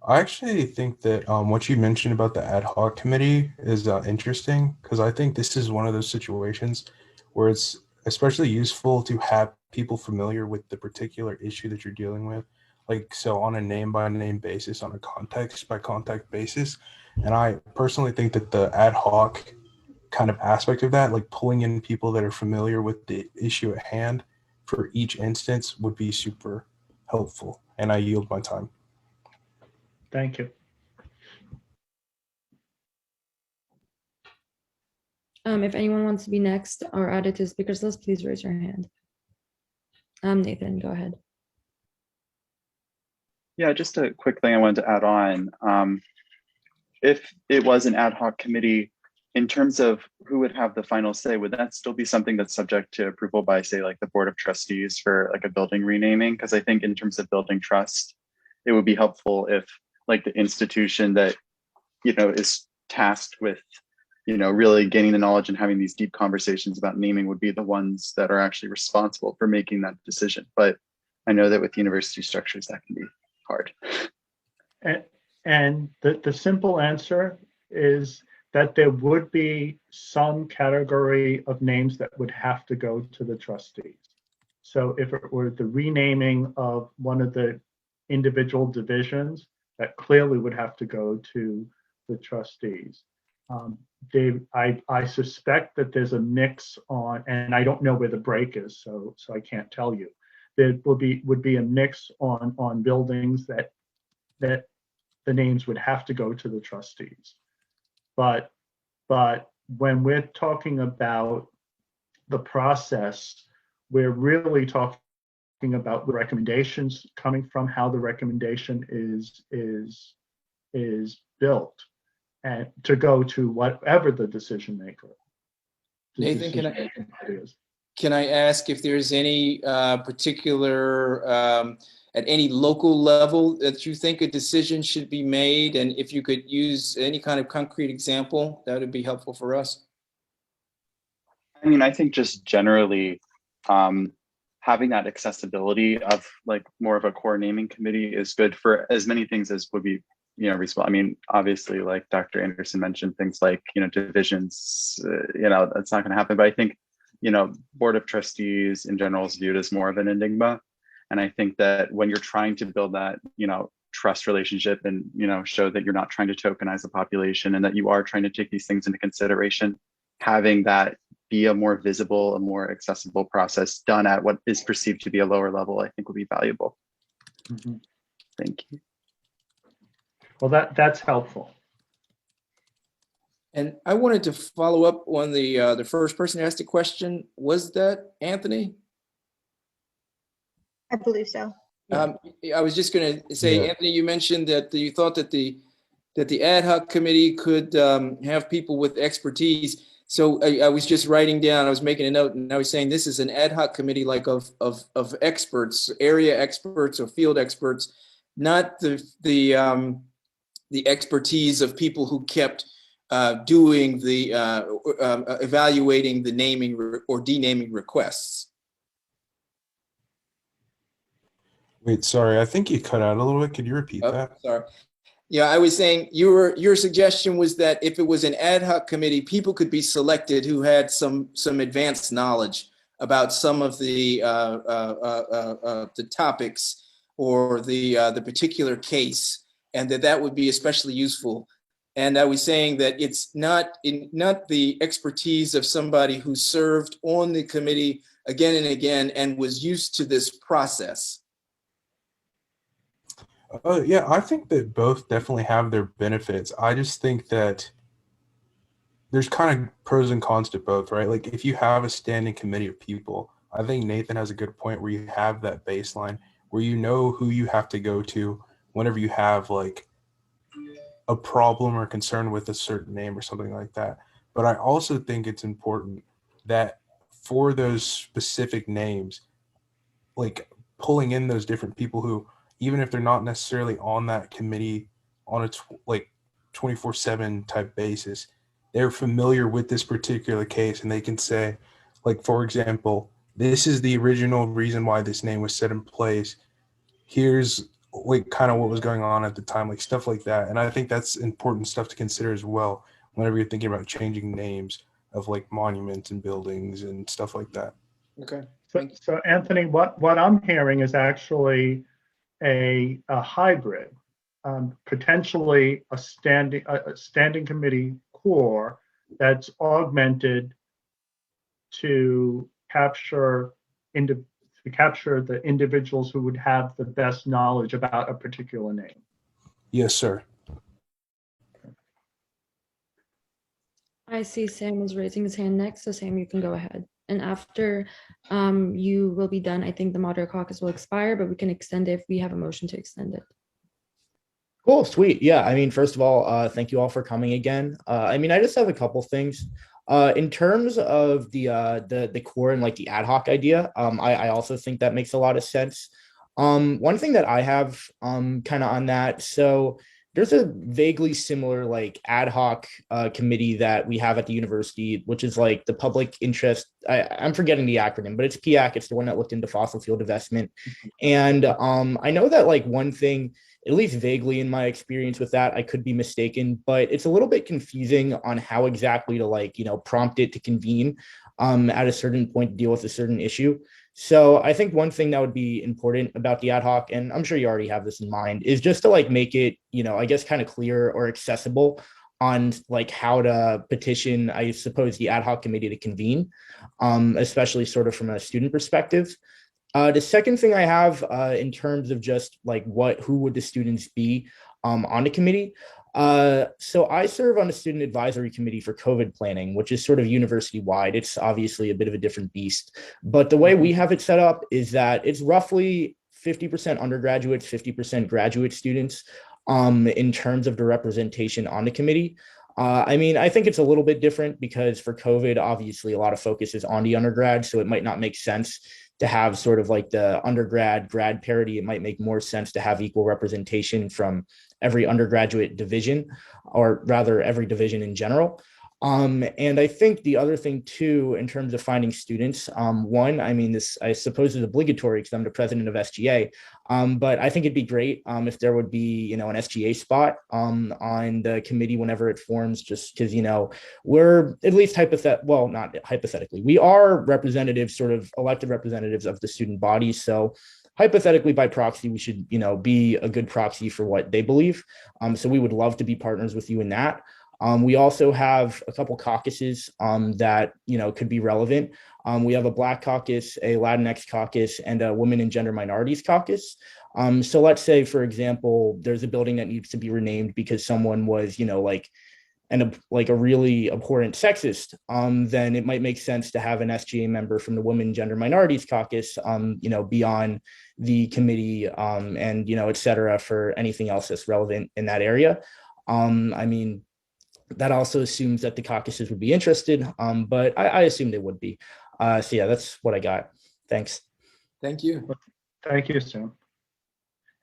I actually think that what you mentioned about the ad hoc committee is interesting, because I think this is one of those situations where it's especially useful to have people familiar with the particular issue that you're dealing with. Like, so on a name by name basis, on a context by context basis. And I personally think that the ad hoc kind of aspect of that, like pulling in people that are familiar with the issue at hand for each instance, would be super helpful. And I yield my time. Thank you. If anyone wants to be next or added to the speakers list, please raise your hand. Nathan, go ahead. Yeah, just a quick thing I wanted to add on. If it was an ad hoc committee, in terms of who would have the final say, would that still be something that's subject to approval by, say, like the Board of Trustees for like a building renaming? Because I think in terms of building trust, it would be helpful if like the institution that, you know, is tasked with, you know, really gaining the knowledge and having these deep conversations about naming would be the ones that are actually responsible for making that decision. But I know that with university structures, that can be hard. And the simple answer is that there would be some category of names that would have to go to the trustees. So if it were the renaming of one of the individual divisions, that clearly would have to go to the trustees. Dave, I suspect that there's a mix on, and I don't know where the break is, so I can't tell you. There would be a mix on buildings that the names would have to go to the trustees. But when we're talking about the process, we're really talking about the recommendations coming from, how the recommendation is built, and to go to whatever the decision maker. Nathan, can I ask if there's any particular at any local level that you think a decision should be made, and if you could use any kind of concrete example, that would be helpful for us. I mean, I think just generally having that accessibility of like more of a core naming committee is good for as many things as would be, you know, reasonable. I mean, obviously, like Dr. Anderson mentioned, things like, you know, divisions, you know, that's not going to happen. But I think, you know, Board of Trustees in general is viewed as more of an enigma. And I think that when you're trying to build that, you know, trust relationship and, you know, show that you're not trying to tokenize the population and that you are trying to take these things into consideration, having that be a more visible, a more accessible process done at what is perceived to be a lower level, I think would be valuable. Mm-hmm. Thank you. Well, that's helpful. And I wanted to follow up on the first person who asked the question. Was that Anthony? I believe so. I was just going to say, Yeah. Anthony, you mentioned that you thought that the ad hoc committee could have people with expertise. So I was just writing down, I was making a note, and I was saying this is an ad hoc committee like of experts, area experts or field experts, not the expertise of people who kept doing the evaluating the naming or denaming requests. Wait, sorry, I think you cut out a little bit. Could you repeat that? Sorry. Yeah, I was saying your suggestion was that if it was an ad hoc committee, people could be selected who had some advanced knowledge about some of the topics or the particular case, and that would be especially useful. And I was saying that it's not the expertise of somebody who served on the committee again and again and was used to this process. Yeah, I think that both definitely have their benefits. I just think that there's kind of pros and cons to both, right? Like if you have a standing committee of people, I think Nathan has a good point where you have that baseline where you know who you have to go to whenever you have like a problem or concern with a certain name or something like that. But I also think it's important that for those specific names, like pulling in those different people who, even if they're not necessarily on that committee on a 24/7 type basis, they're familiar with this particular case and they can say, like, for example, this is the original reason why this name was set in place. Here's like kind of what was going on at the time, like stuff like that. And I think that's important stuff to consider as well whenever you're thinking about changing names of like monuments and buildings and stuff like that. Okay. So Anthony, what I'm hearing is actually a hybrid, potentially a standing committee core that's augmented to capture the individuals who would have the best knowledge about a particular name. Yes, sir. I see Sam is raising his hand next, so Sam, you can go ahead. And after you will be done, I think the moderator caucus will expire, but we can extend it if we have a motion to extend it. Cool, sweet. Yeah, I mean, first of all, thank you all for coming again. I mean, I just have a couple things. In terms of the core and like the ad hoc idea, I also think that makes a lot of sense. One thing that I have kind of on that, so there's a vaguely similar like ad hoc committee that we have at the university, which is like the public interest. I'm forgetting the acronym, but it's PIAC. It's the one that looked into fossil fuel divestment. And I know that like one thing, at least vaguely in my experience with that, I could be mistaken, but it's a little bit confusing on how exactly to like, prompt it to convene at a certain point to deal with a certain issue. So I think one thing that would be important about the ad hoc, and I'm sure you already have this in mind, is just to like make it, I guess kind of clear or accessible on like how to petition, I suppose, the ad hoc committee to convene, especially sort of from a student perspective. The second thing I have in terms of just like who would the students be on the committee? So I serve on a student advisory committee for COVID planning, which is sort of university wide. It's obviously a bit of a different beast, but the way we have it set up is that it's roughly 50% undergraduates, 50% graduate students in terms of the representation on the committee. I mean, I think it's a little bit different because for COVID, obviously a lot of focus is on the undergrad, so it might not make sense to have sort of like the undergrad grad parity. It might make more sense to have equal representation from every undergraduate division, or rather every division in general. And I think the other thing too, in terms of finding students, one, I mean, this I suppose is obligatory because I'm the president of SGA, but I think it'd be great if there would be, an SGA spot on the committee whenever it forms, just because, we're at least not hypothetically, we are representatives, sort of elected representatives of the student body. So hypothetically, by proxy, we should, be a good proxy for what they believe. So we would love to be partners with you in that. We also have a couple caucuses that could be relevant. We have a Black caucus, a Latinx caucus, and a Women and Gender Minorities caucus. So let's say, for example, there's a building that needs to be renamed because someone was, like a really abhorrent sexist, then it might make sense to have an SGA member from the Women, Gender, Minorities Caucus, be on the committee, and et cetera, for anything else that's relevant in that area. I mean, that also assumes that the caucuses would be interested, but I assume they would be. So yeah, that's what I got. Thanks. Thank you. Thank you, Sam.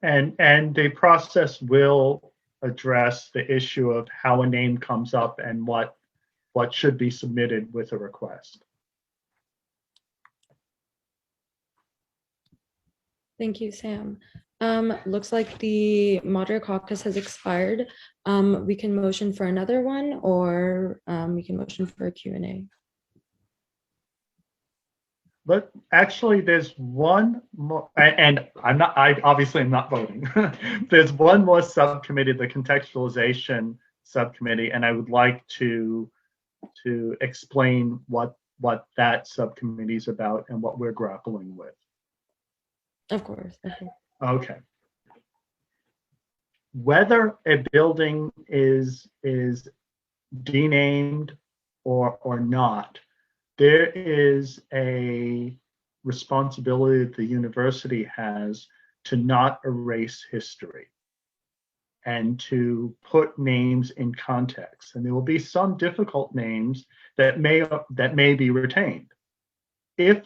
And the process will address the issue of how a name comes up and what should be submitted with a request. Thank you, Sam. Looks like the moderator caucus has expired. We can motion for another one, or we can motion for a Q&A. But actually, there's one more, and I obviously am not voting. There's one more subcommittee, the Contextualization Subcommittee, and I would like to explain what that subcommittee is about and what we're grappling with. Of course. Okay. Whether a building is denamed or not, there is a responsibility that the university has to not erase history and to put names in context. And there will be some difficult names that may be retained. If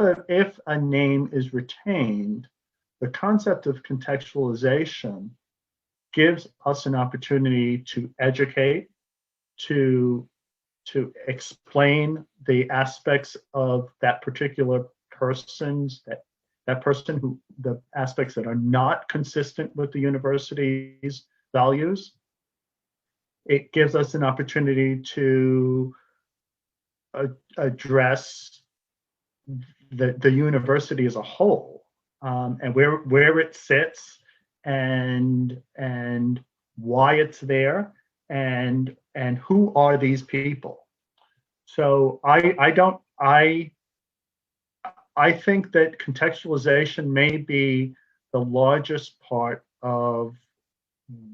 a name is retained, the concept of contextualization gives us an opportunity to educate, to explain the aspects of that particular person's, that person who, the aspects that are not consistent with the university's values. It gives us an opportunity to address the university as a whole, and where it sits, and why it's there, and who are these people. So I think that contextualization may be the largest part of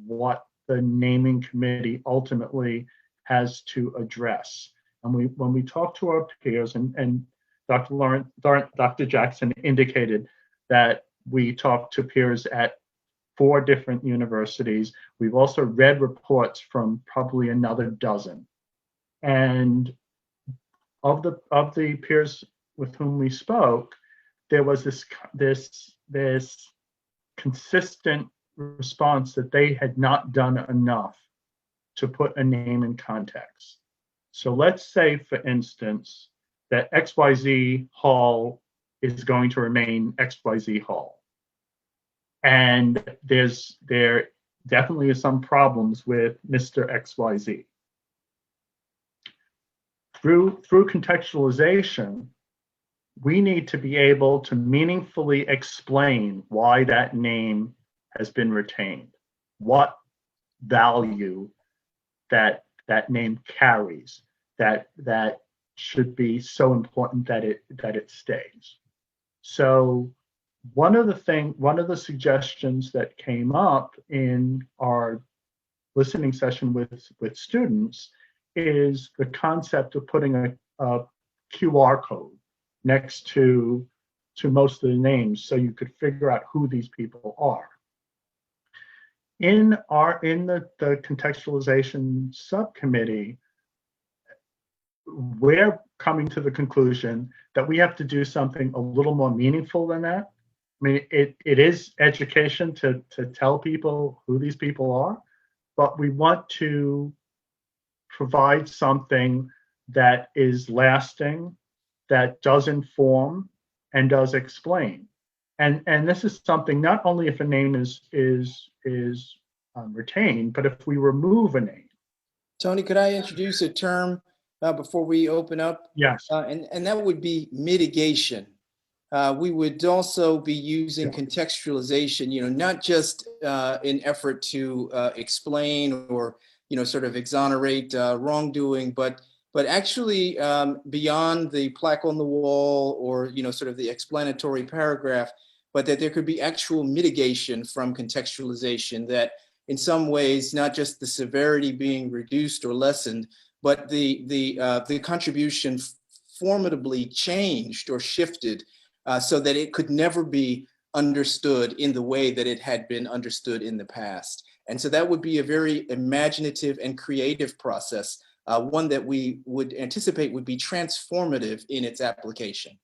what the naming committee ultimately has to address. And when we talk to our peers, and Dr. Jackson indicated that we talked to peers at 4 different universities. We've also read reports from probably another dozen. And of the peers with whom we spoke, there was this consistent response that they had not done enough to put a name in context. So let's say, for instance, that XYZ Hall is going to remain XYZ Hall. And there definitely is some problems with Mr. XYZ. Through contextualization, we need to be able to meaningfully explain why that name has been retained, what value that name carries, that should be so important that it stays. So one of the suggestions that came up in our listening session with students is the concept of putting a QR code next to most of the names, so you could figure out who these people are. In the contextualization subcommittee, we're coming to the conclusion that we have to do something a little more meaningful than that. I mean, it is education to tell people who these people are, but we want to provide something that is lasting, that does inform and does explain. And this is something not only if a name is retained, but if we remove a name. Tony, could I introduce a term before we open up? Yes. And that would be mitigation. We would also be using contextualization, not just in effort to explain or, sort of exonerate wrongdoing, but actually beyond the plaque on the wall or, sort of the explanatory paragraph, but that there could be actual mitigation from contextualization, that in some ways, not just the severity being reduced or lessened, but the contribution formidably changed or shifted so that it could never be understood in the way that it had been understood in the past. And so that would be a very imaginative and creative process, one that we would anticipate would be transformative in its application.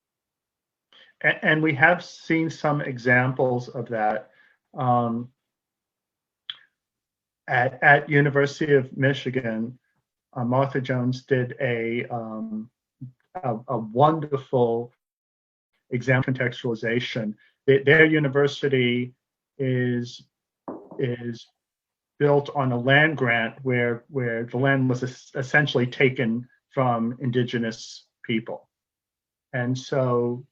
And we have seen some examples of that. At University of Michigan, Martha Jones did a wonderful exam contextualization. Their university is built on a land grant where the land was essentially taken from indigenous people. And so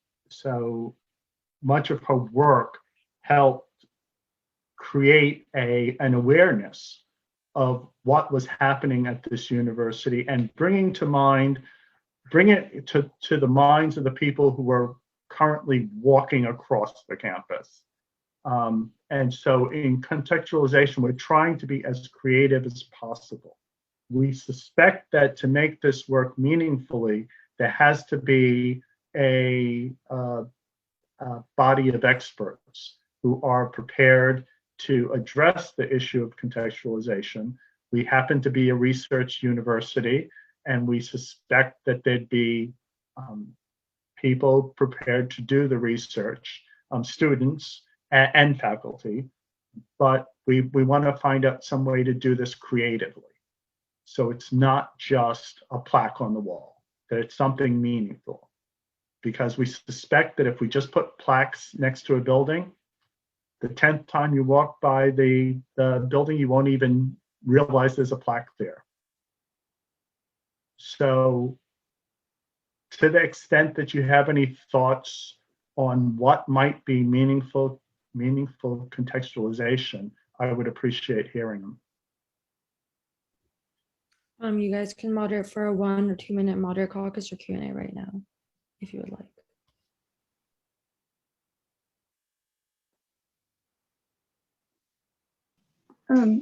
much of her work helped create an awareness of what was happening at this university and bring it to the minds of the people who were currently walking across the campus. And so in contextualization, we're trying to be as creative as possible. We suspect that to make this work meaningfully, there has to be a body of experts who are prepared to address the issue of contextualization. We happen to be a research university, and we suspect that there'd be people prepared to do the research, students and faculty, but we want to find out some way to do this creatively. So it's not just a plaque on the wall, that it's something meaningful. Because we suspect that if we just put plaques next to a building, the 10th time you walk by the building, you won't even realize there's a plaque there. So to the extent that you have any thoughts on what might be meaningful contextualization, I would appreciate hearing them. You guys can moderate for a 1 or 2 minute moderate caucus or Q&A right now, if you would like.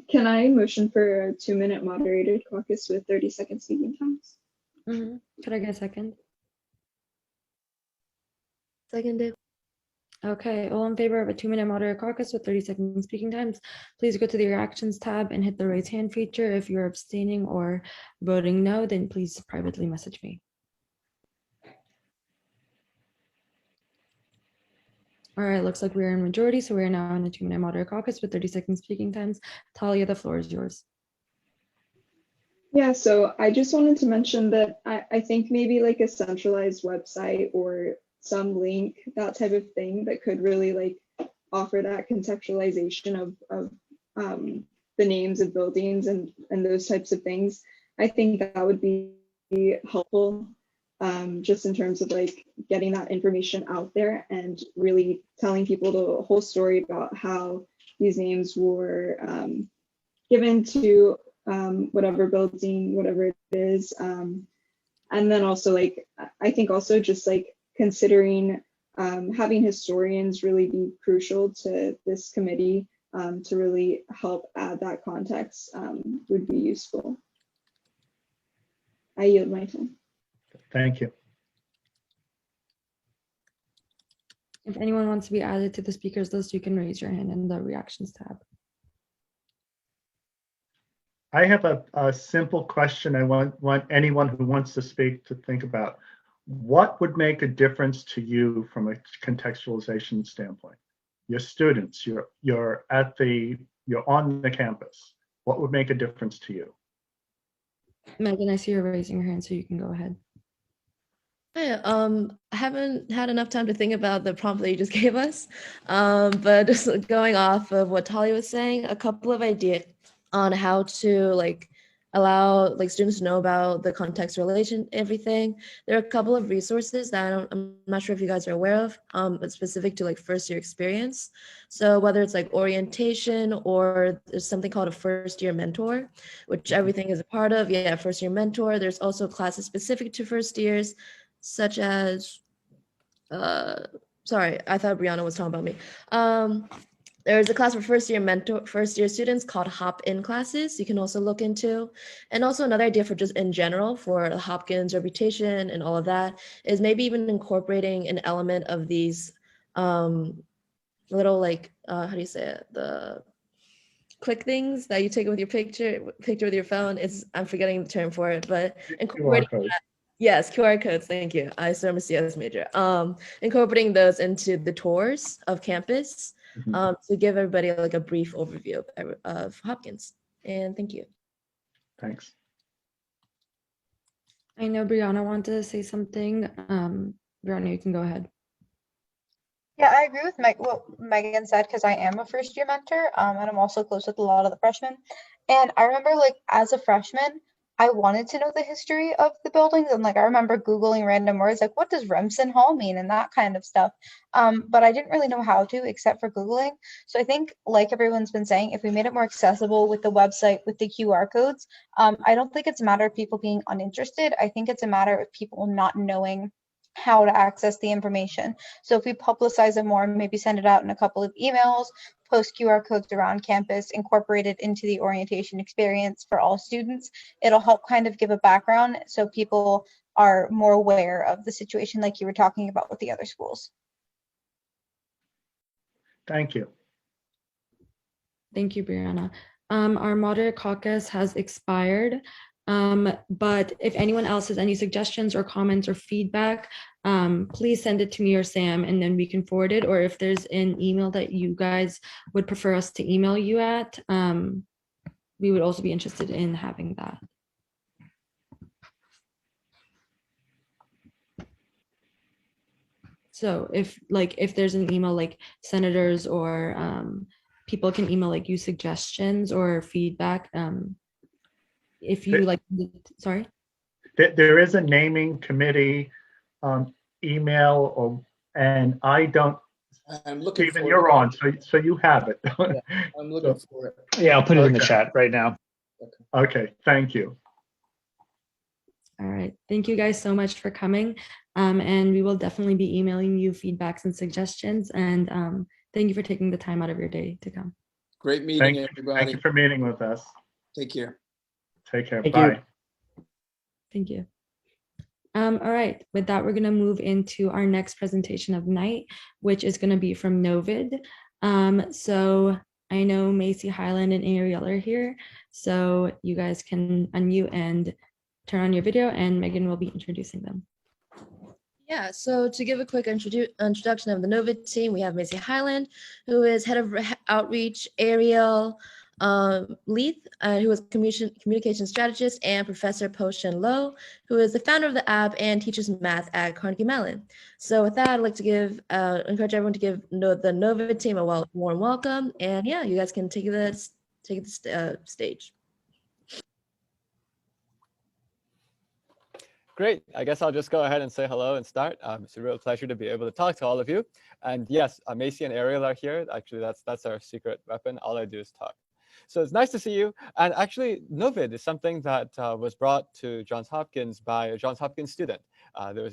Can I motion for a 2-minute moderated caucus with 30-second speaking times? Could I get a second? Seconded. Okay, all in favor of a 2-minute moderate caucus with 30-second speaking times, please go to the Reactions tab and hit the raise hand feature. If you're abstaining or voting no, then please privately message me. All right, looks like we're in majority, so we're now in a 2-minute moderate caucus with 30-second speaking times. Talia, the floor is yours. Yeah, so I just wanted to mention that I think maybe like a centralized website or some link, that type of thing that could really like offer that contextualization of the names of buildings and those types of things. I think that would be helpful just in terms of like getting that information out there and really telling people the whole story about how these names were given to whatever building, whatever it is. And then also like, I think also just like considering having historians really be crucial to this committee to really help add that context would be useful. I yield my time. Thank you. If anyone wants to be added to the speakers list, you can raise your hand in the Reactions tab. I have a simple question I want anyone who wants to speak to think about. What would make a difference to you from a contextualization standpoint? Your students, you're on the campus. What would make a difference to you? Megan, I see you're raising your hand, so you can go ahead. Yeah, I haven't had enough time to think about the prompt that you just gave us, but just going off of what Talia was saying, a couple of ideas on how to like allow like students to know about the context relation, everything. There are a couple of resources that I'm not sure if you guys are aware of, but specific to like first year experience. So whether it's like orientation or there's something called a first year mentor, which everything is a part of. Yeah, first year mentor. There's also classes specific to first years, such as, sorry, I thought Brianna was talking about me. There's a class for first year students called hop-in classes you can also look into. And also another idea for just in general for the Hopkins reputation and all of that is maybe even incorporating an element of these little like, how do you say it? The click things that you take with your picture with your phone. I'm forgetting the term for it, but incorporating that. Yes, QR codes, thank you. I still am a CS major. Incorporating those into the tours of campus to give everybody like a brief overview of Hopkins. And thank you. Thanks. I know Brianna wanted to say something. Brianna, you can go ahead. Yeah, I agree with what Megan said because I am a first year mentor and I'm also close with a lot of the freshmen. And I remember like as a freshman, I wanted to know the history of the buildings and like I remember Googling random words like what does Remsen Hall mean and that kind of stuff. But I didn't really know how to except for Googling. So I think like everyone's been saying, if we made it more accessible with the website, with the QR codes, I don't think it's a matter of people being uninterested. I think it's a matter of people not knowing how to access the information. So if we publicize it more, maybe send it out in a couple of emails, post QR codes around campus, incorporate it into the orientation experience for all students, it'll help kind of give a background so people are more aware of the situation like you were talking about with the other schools. Thank you. Thank you, Brianna. Our moderate caucus has expired. But if anyone else has any suggestions or comments or feedback, please send it to me or Sam and then we can forward it. Or if there's an email that you guys would prefer us to email you at, we would also be interested in having that. So if there's an email like senators or people can email like you suggestions or feedback, if you like, sorry? There is a naming committee email and I don't. I'm looking Stephen, for you're it. on, so you have it. Yeah, I'm looking for it. Yeah, I'll put it in the Okay. chat right now. Okay, thank you. All right. Thank you guys so much for coming. And we will definitely be emailing you feedbacks and suggestions. And thank you for taking the time out of your day to come. Great meeting, everybody. Thank you for meeting with us. Take care. Take care. Thank Bye. you. Thank you. All right. With that, we're going to move into our next presentation of the night, which is going to be from Novid. So I know Macy, Highland, and Ariel are here. So you guys can unmute and turn on your video, and Megan will be introducing them. Yeah, so to give a quick introduction of the Novid team, we have Macy Highland, who is head of outreach, Ariel Leith, who is communication strategist, and Professor Po-Shen Lo, who is the founder of the app and teaches math at Carnegie Mellon. So with that, I'd like to encourage everyone to give the Novid team a warm welcome. And yeah, you guys can take the stage. Great. I guess I'll just go ahead and say hello and start. It's a real pleasure to be able to talk to all of you. And yes, Macy and Ariel are here. Actually, that's our secret weapon. All I do is talk. So it's nice to see you. And actually, Novid is something that was brought to Johns Hopkins by a Johns Hopkins student.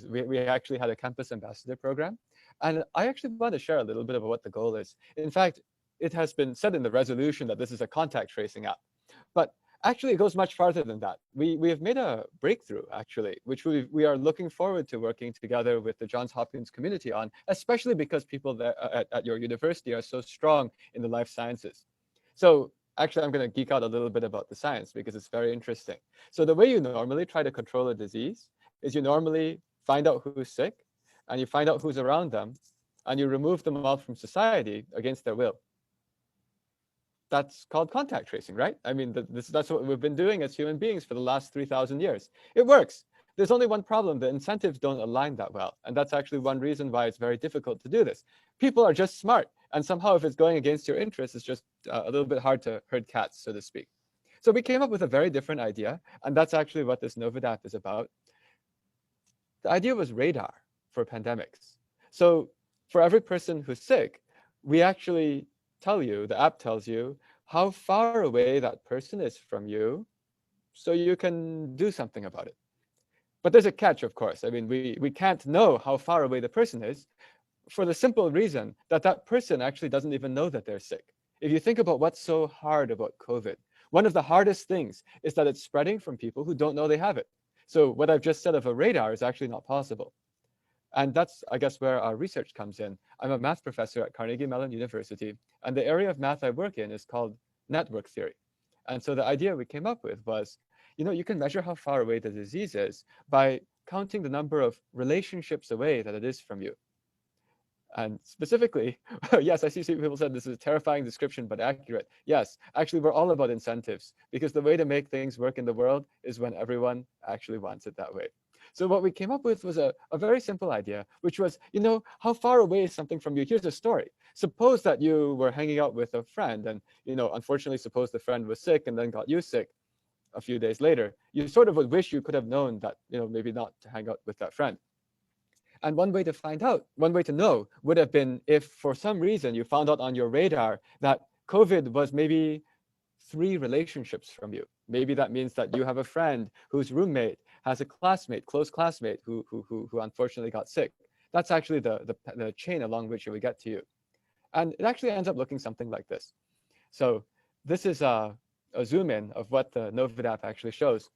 We actually had a campus ambassador program. And I actually want to share a little bit about what the goal is. In fact, it has been said in the resolution that this is a contact tracing app. But actually, it goes much farther than that. We have made a breakthrough, actually, which we are looking forward to working together with the Johns Hopkins community on, especially because people there at your university are so strong in the life sciences. So actually, I'm going to geek out a little bit about the science because it's very interesting. So the way you normally try to control a disease is you normally find out who's sick, and you find out who's around them, and you remove them all from society against their will. That's called contact tracing, right? I mean, that's what we've been doing as human beings for the last 3,000 years. It works. There's only one problem. The incentives don't align that well. And that's actually one reason why it's very difficult to do this. People are just smart. And somehow if it's going against your interests, it's just a little bit hard to herd cats, so to speak. So we came up with a very different idea. And that's actually what this Novid app is about. The idea was radar for pandemics. So for every person who's sick, we actually tell you, the app tells you how far away that person is from you so you can do something about it. But there's a catch, of course. I mean, we can't know how far away the person is for the simple reason that that person actually doesn't even know that they're sick. If you think about what's so hard about COVID, one of the hardest things is that it's spreading from people who don't know they have it. So what I've just said of a radar is actually not possible. And that's, I guess, where our research comes in. I'm a math professor at Carnegie Mellon University, and the area of math I work in is called network theory. And so the idea we came up with was, you can measure how far away the disease is by counting the number of relationships away that it is from you. And specifically, yes, I see people said this is a terrifying description, but accurate. Yes, actually, we're all about incentives, because the way to make things work in the world is when everyone actually wants it that way. So what we came up with was a very simple idea, which was, how far away is something from you? Here's a story. Suppose that you were hanging out with a friend and, unfortunately, suppose the friend was sick and then got you sick a few days later. You sort of would wish you could have known that, maybe not to hang out with that friend. And one way to know would have been if for some reason you found out on your radar that COVID was maybe 3 relationships from you. Maybe that means that you have a friend whose roommate has a close classmate who unfortunately got sick. That's actually the chain along which it would get to you. And it actually ends up looking something like this. So this is a zoom in of what the Novid app actually shows.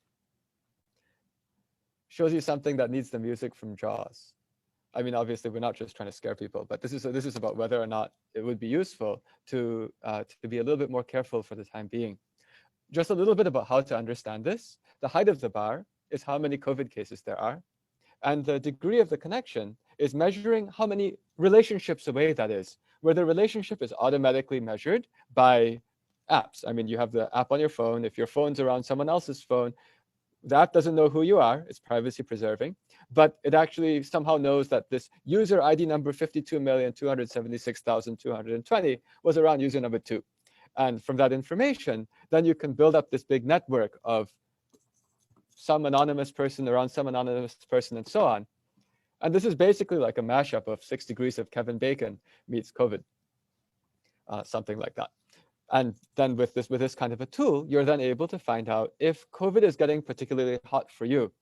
Shows you something that needs the music from Jaws. I mean, obviously, we're not just trying to scare people, but this is about whether or not it would be useful to be a little bit more careful for the time being. Just a little bit about how to understand this. The height of the bar is how many COVID cases there are. And the degree of the connection is measuring how many relationships away that is, where the relationship is automatically measured by apps. I mean, you have the app on your phone. If your phone's around someone else's phone, the app doesn't know who you are. It's privacy preserving, but it actually somehow knows that this user ID number 52,276,220 was around user number 2. And from that information, then you can build up this big network of some anonymous person around some anonymous person and so on. And this is basically like a mashup of 6 degrees of Kevin Bacon meets COVID, something like that. And then with this kind of a tool, you're then able to find out if COVID is getting particularly hot for you.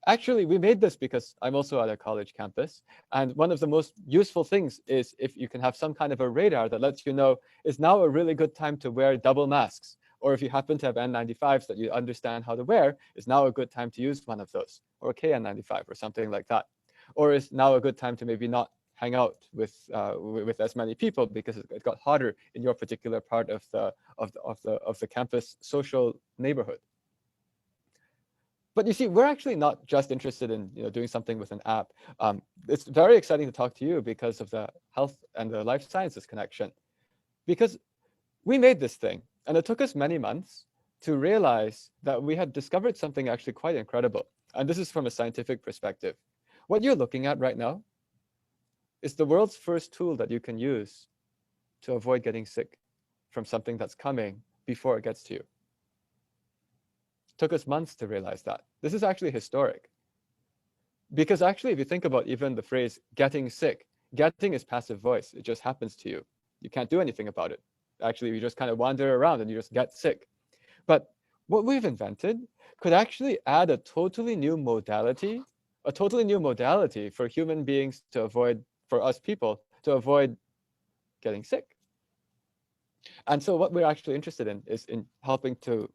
Actually, we made this because I'm also at a college campus. And one of the most useful things is if you can have some kind of a radar that lets you know, is now a really good time to wear double masks? Or if you happen to have N95s that you understand how to wear, is now a good time to use one of those, or a KN95 or something like that. Or is now a good time to maybe not hang out with as many people because it got hotter in your particular part of the campus social neighborhood. But you see, we're actually not just interested in doing something with an app. It's very exciting to talk to you because of the health and the life sciences connection. Because we made this thing, and it took us many months to realize that we had discovered something actually quite incredible. And this is from a scientific perspective. What you're looking at right now is the world's first tool that you can use to avoid getting sick from something that's coming before it gets to you. Took us months to realize that. This is actually historic. Because actually, if you think about even the phrase getting sick, getting is passive voice. It just happens to you. You can't do anything about it. Actually, you just kind of wander around and you just get sick. But what we've invented could actually add a totally new modality for human beings to avoid, for us people, to avoid getting sick. And so what we're actually interested in is in helping to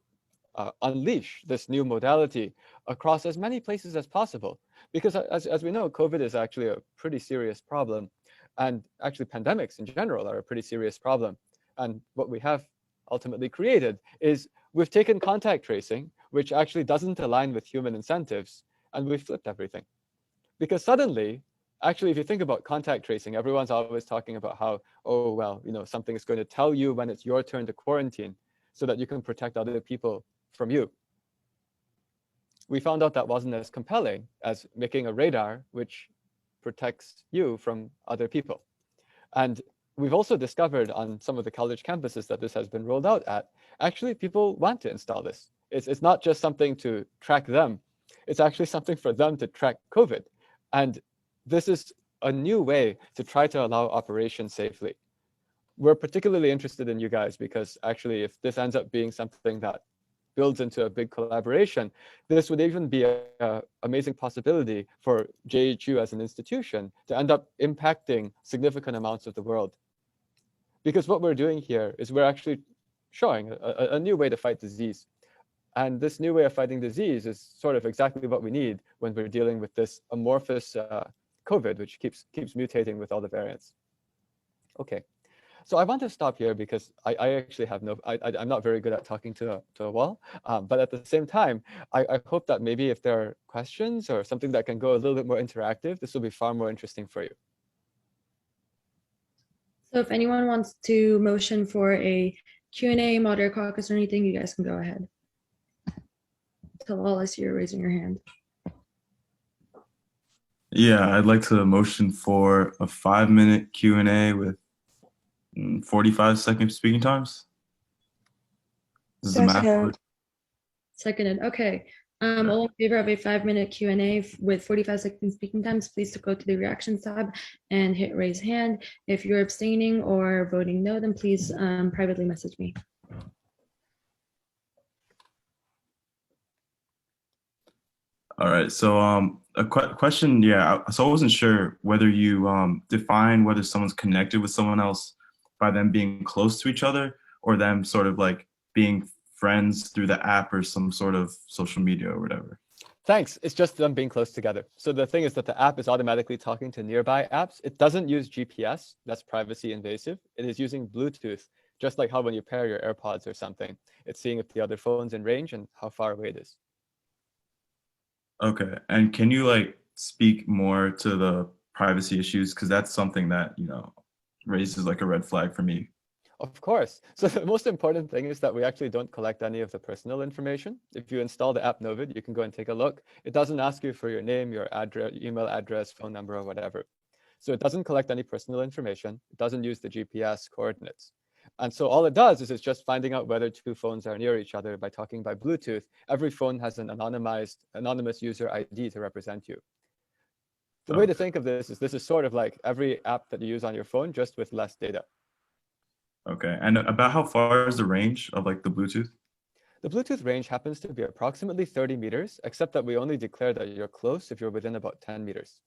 unleash this new modality across as many places as possible. Because as we know, COVID is actually a pretty serious problem. And actually pandemics in general are a pretty serious problem. And what we have ultimately created is we've taken contact tracing, which actually doesn't align with human incentives, and we've flipped everything. Because suddenly, actually, if you think about contact tracing, everyone's always talking about how, oh, well, something is going to tell you when it's your turn to quarantine so that you can protect other people from you. We found out that wasn't as compelling as making a radar which protects you from other people. And we've also discovered on some of the college campuses that this has been rolled out at, actually people want to install this. It's not just something to track them, it's actually something for them to track COVID. And this is a new way to try to allow operation safely. We're particularly interested in you guys because actually if this ends up being something that builds into a big collaboration, this would even be an amazing possibility for JHU as an institution to end up impacting significant amounts of the world. Because what we're doing here is we're actually showing a new way to fight disease. And this new way of fighting disease is sort of exactly what we need when we're dealing with this amorphous COVID, which keeps mutating with all the variants. Okay. So I want to stop here because I actually have I'm not very good at talking to a wall. But at the same time, I hope that maybe if there are questions or something that can go a little bit more interactive, this will be far more interesting for you. So if anyone wants to motion for a Q&A, moderator caucus, or anything, you guys can go ahead. Tell Wallace you're raising your hand. Yeah, I'd like to motion for a 5-minute Q&A with 45-second speaking times. This is the math board. Seconded. Okay. All in favor of a 5-minute Q&A with 45-second speaking times, please go to the reactions tab and hit raise hand. If you're abstaining or voting no, then please privately message me. All right. So a question. Yeah. So I wasn't sure whether you define whether someone's connected with someone else by them being close to each other or them sort of like being friends through the app or some sort of social media or whatever. Thanks. It's just them being close together. So the thing is that the app is automatically talking to nearby apps. It doesn't use GPS. That's privacy invasive. It is using Bluetooth, just like how when you pair your AirPods or something, it's seeing if the other phone's in range and how far away it is. Okay. And can you like speak more to the privacy issues? Because that's something that, raises like a red flag for me. Of course. So the most important thing is that we actually don't collect any of the personal information. If you install the app Novid, you can go and take a look. It doesn't ask you for your name, your address, email address, phone number, or whatever. So it doesn't collect any personal information. It doesn't use the GPS coordinates. And so all it does is it's just finding out whether two phones are near each other by talking by Bluetooth. Every phone has an anonymous user ID to represent you. The way to think of this is sort of like every app that you use on your phone, just with less data. Okay. And about how far is the range of like the Bluetooth? The Bluetooth range happens to be approximately 30 meters, except that we only declare that you're close if you're within about 10 meters.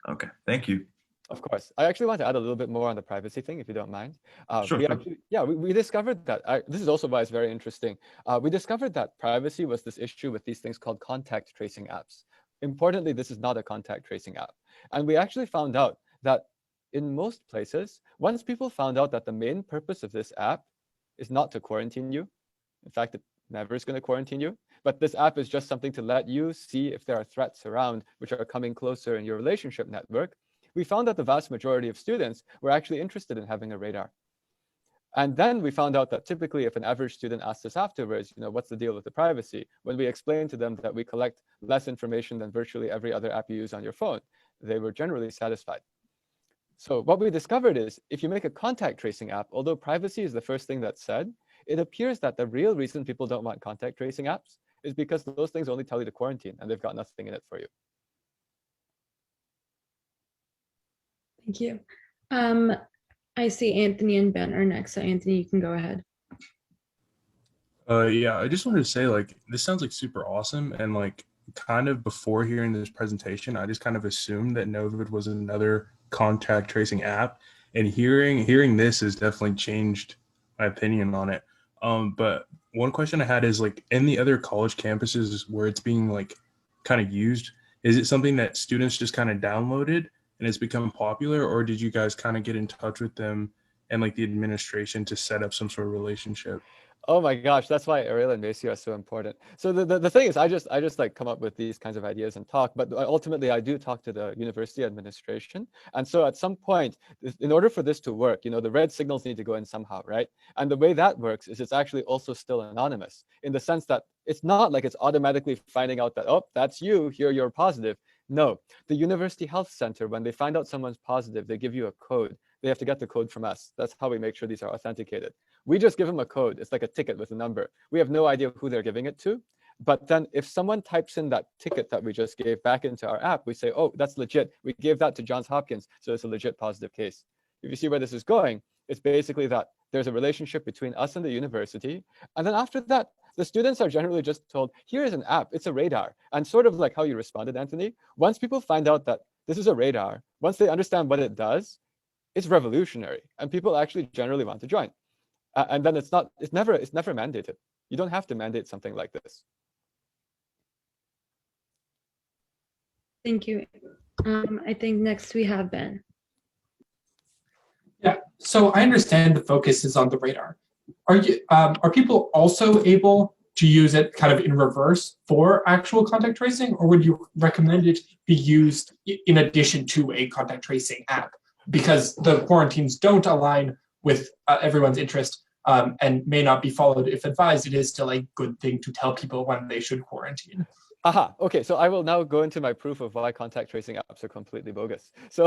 Okay, thank you. Of course. I actually want to add a little bit more on the privacy thing, if you don't mind. Sure, sure. We discovered that, this is also why it's very interesting. We discovered that privacy was this issue with these things called contact tracing apps. Importantly, this is not a contact tracing app. And we actually found out that in most places, once people found out that the main purpose of this app is not to quarantine you, in fact, it never is going to quarantine you, but this app is just something to let you see if there are threats around which are coming closer in your relationship network, we found that the vast majority of students were actually interested in having a radar. And then we found out that typically if an average student asked us afterwards, what's the deal with the privacy? When we explained to them that we collect less information than virtually every other app you use on your phone, they were generally satisfied. So what we discovered is if you make a contact tracing app, although privacy is the first thing that's said, it appears that the real reason people don't want contact tracing apps is because those things only tell you to quarantine and they've got nothing in it for you. Thank you. I see Anthony and Ben are next. So Anthony, you can go ahead. Yeah, I just wanted to say, like, this sounds like super awesome. And like, kind of before hearing this presentation, I just kind of assumed that Novid was another contact tracing app. And hearing this has definitely changed my opinion on it. But one question I had is, like, in the other college campuses where it's being like kind of used, is it something that students just kind of downloaded and it's become popular, or did you guys kind of get in touch with them and like the administration to set up some sort of relationship? Oh my gosh, that's why Ariel and Macy are so important. So the thing is, I just like come up with these kinds of ideas and talk, but ultimately I do talk to the university administration. And so at some point, in order for this to work, the red signals need to go in somehow, right? And the way that works is it's actually also still anonymous in the sense that it's not like it's automatically finding out that, oh, that's you, here you're positive. No, the University Health Center, when they find out someone's positive, they give you a code. They have to get the code from us. That's how we make sure these are authenticated. We just give them a code. It's like a ticket with a number. We have no idea who they're giving it to. But then if someone types in that ticket that we just gave back into our app, we say, oh, that's legit. We gave that to Johns Hopkins, so it's a legit positive case. If you see where this is going, it's basically that there's a relationship between us and the university. And then after that, the students are generally just told, here's an app, it's a radar. And sort of like how you responded, Anthony, once people find out that this is a radar, once they understand what it does, it's revolutionary. And people actually generally want to join. And then it's never mandated. You don't have to mandate something like this. Thank you. I think next we have Ben. Yeah, so I understand the focus is on the radar. Are people also able to use it kind of in reverse for actual contact tracing, or would you recommend it be used in addition to a contact tracing app? Because the quarantines don't align with everyone's interest and may not be followed if advised, it is still a good thing to tell people when they should quarantine. Aha, okay, so I will now go into my proof of why contact tracing apps are completely bogus. So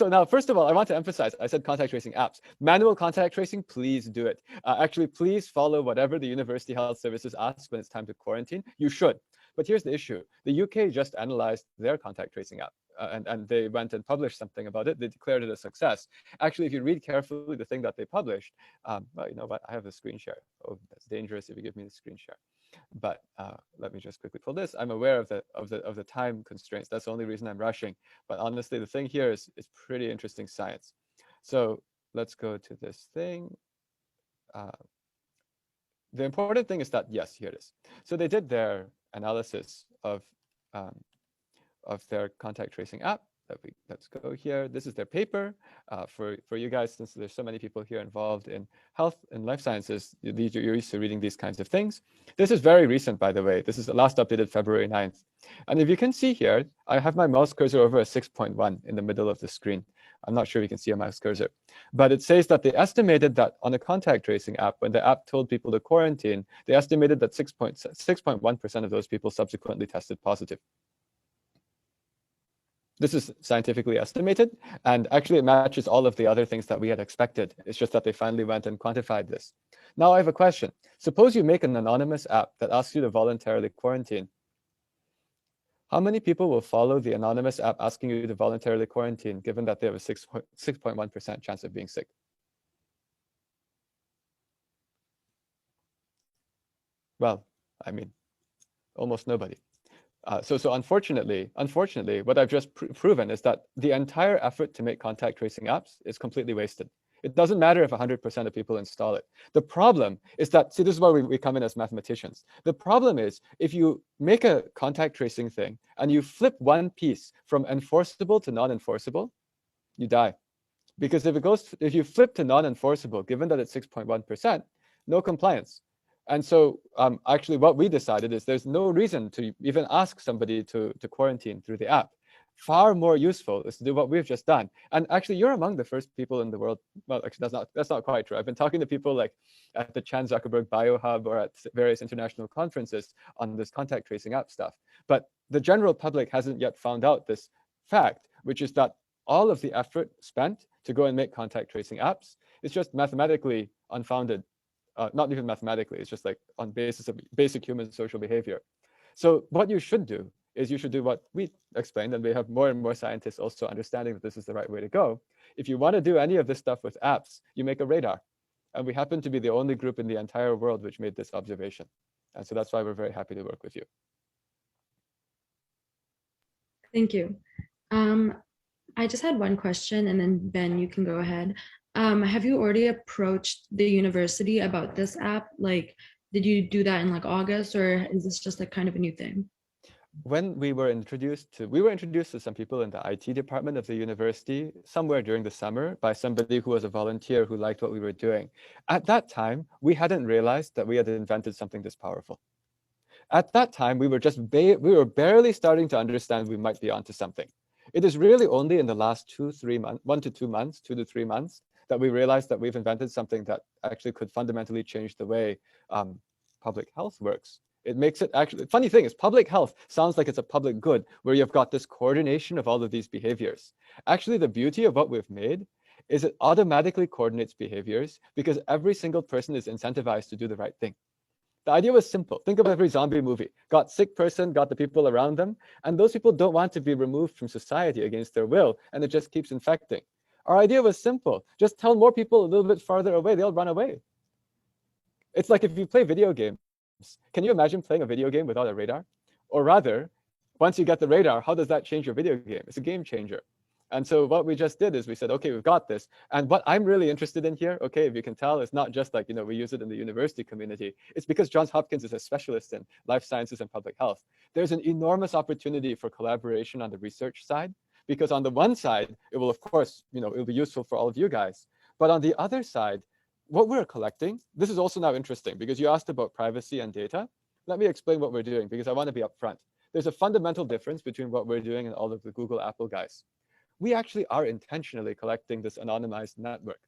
now, first of all, I want to emphasize, I said contact tracing apps. Manual contact tracing, please do it. Actually, please follow whatever the University Health Services asks when it's time to quarantine. You should. But here's the issue. The UK just analyzed their contact tracing app. And they went and published something about it. They declared it a success. Actually, if you read carefully the thing that they published, well, you know what? I have a screen share. Oh, that's dangerous if you give me the screen share. But let me just quickly pull this. I'm aware of the time constraints. That's the only reason I'm rushing. But honestly, the thing here is pretty interesting science. So let's go to this thing. The important thing is that, yes, here it is. So they did their analysis of their contact tracing app. Let's go here. This is their paper. For you guys, since there's so many people here involved in health and life sciences, you're used to reading these kinds of things. This is very recent, by the way. This is the last updated February 9th. And if you can see here, I have my mouse cursor over a 6.1 in the middle of the screen. I'm not sure you can see a mouse cursor. But it says that they estimated that on a contact tracing app, when the app told people to quarantine, they estimated that 6.1% of those people subsequently tested positive. This is scientifically estimated, and actually it matches all of the other things that we had expected. It's just that they finally went and quantified this. Now I have a question. Suppose you make an anonymous app that asks you to voluntarily quarantine. How many people will follow the anonymous app asking you to voluntarily quarantine, given that they have a 6.1% chance of being sick? Well, I mean, almost nobody. So unfortunately, what I've just proven is that the entire effort to make contact tracing apps is completely wasted. It doesn't matter if 100% of people install it. The problem is that, see, this is where we come in as mathematicians. The problem is if you make a contact tracing thing and you flip one piece from enforceable to non-enforceable, you die. Because if you flip to non-enforceable, given that it's 6.1%, no compliance. And so actually what we decided is there's no reason to even ask somebody to quarantine through the app. Far more useful is to do what we've just done. And actually you're among the first people in the world. Well, actually that's not quite true. I've been talking to people like at the Chan Zuckerberg BioHub or at various international conferences on this contact tracing app stuff. But the general public hasn't yet found out this fact, which is that all of the effort spent to go and make contact tracing apps is just mathematically unfounded. Not even mathematically, it's just like on basis of basic human social behavior. So what you should do is you should do what we explained, and we have more and more scientists also understanding that this is the right way to go. If you want to do any of this stuff with apps, you make a radar. And we happen to be the only group in the entire world which made this observation. And so that's why we're very happy to work with you. Thank you. I just had one question, and then Ben, you can go ahead. Have you already approached the university about this app? Like, did you do that in like August, or is this just like kind of a new thing? When we were introduced to some people in the IT department of the university somewhere during the summer by somebody who was a volunteer who liked what we were doing. At that time, we hadn't realized that we had invented something this powerful. At that time, we were barely starting to understand we might be onto something. It is really only in the last 2 to 3 months, that we realized that we've invented something that actually could fundamentally change the way public health works. It makes it actually, funny thing is public health sounds like it's a public good where you've got this coordination of all of these behaviors. Actually, the beauty of what we've made is it automatically coordinates behaviors because every single person is incentivized to do the right thing. The idea was simple. Think of every zombie movie. Got sick person, got the people around them, and those people don't want to be removed from society against their will, and it just keeps infecting. Our idea was simple. Just tell more people a little bit farther away, they'll run away. It's like if you play video games. Can you imagine playing a video game without a radar? Or rather, once you get the radar, how does that change your video game? It's a game changer. And so what we just did is we said, okay, we've got this. And what I'm really interested in here, okay, if you can tell, it's not just like, we use it in the university community. It's because Johns Hopkins is a specialist in life sciences and public health. There's an enormous opportunity for collaboration on the research side, because on the one side, it will, of course, it'll be useful for all of you guys. But on the other side, what we're collecting, this is also now interesting because you asked about privacy and data. Let me explain what we're doing because I want to be upfront. There's a fundamental difference between what we're doing and all of the Google, Apple guys. We actually are intentionally collecting this anonymized network.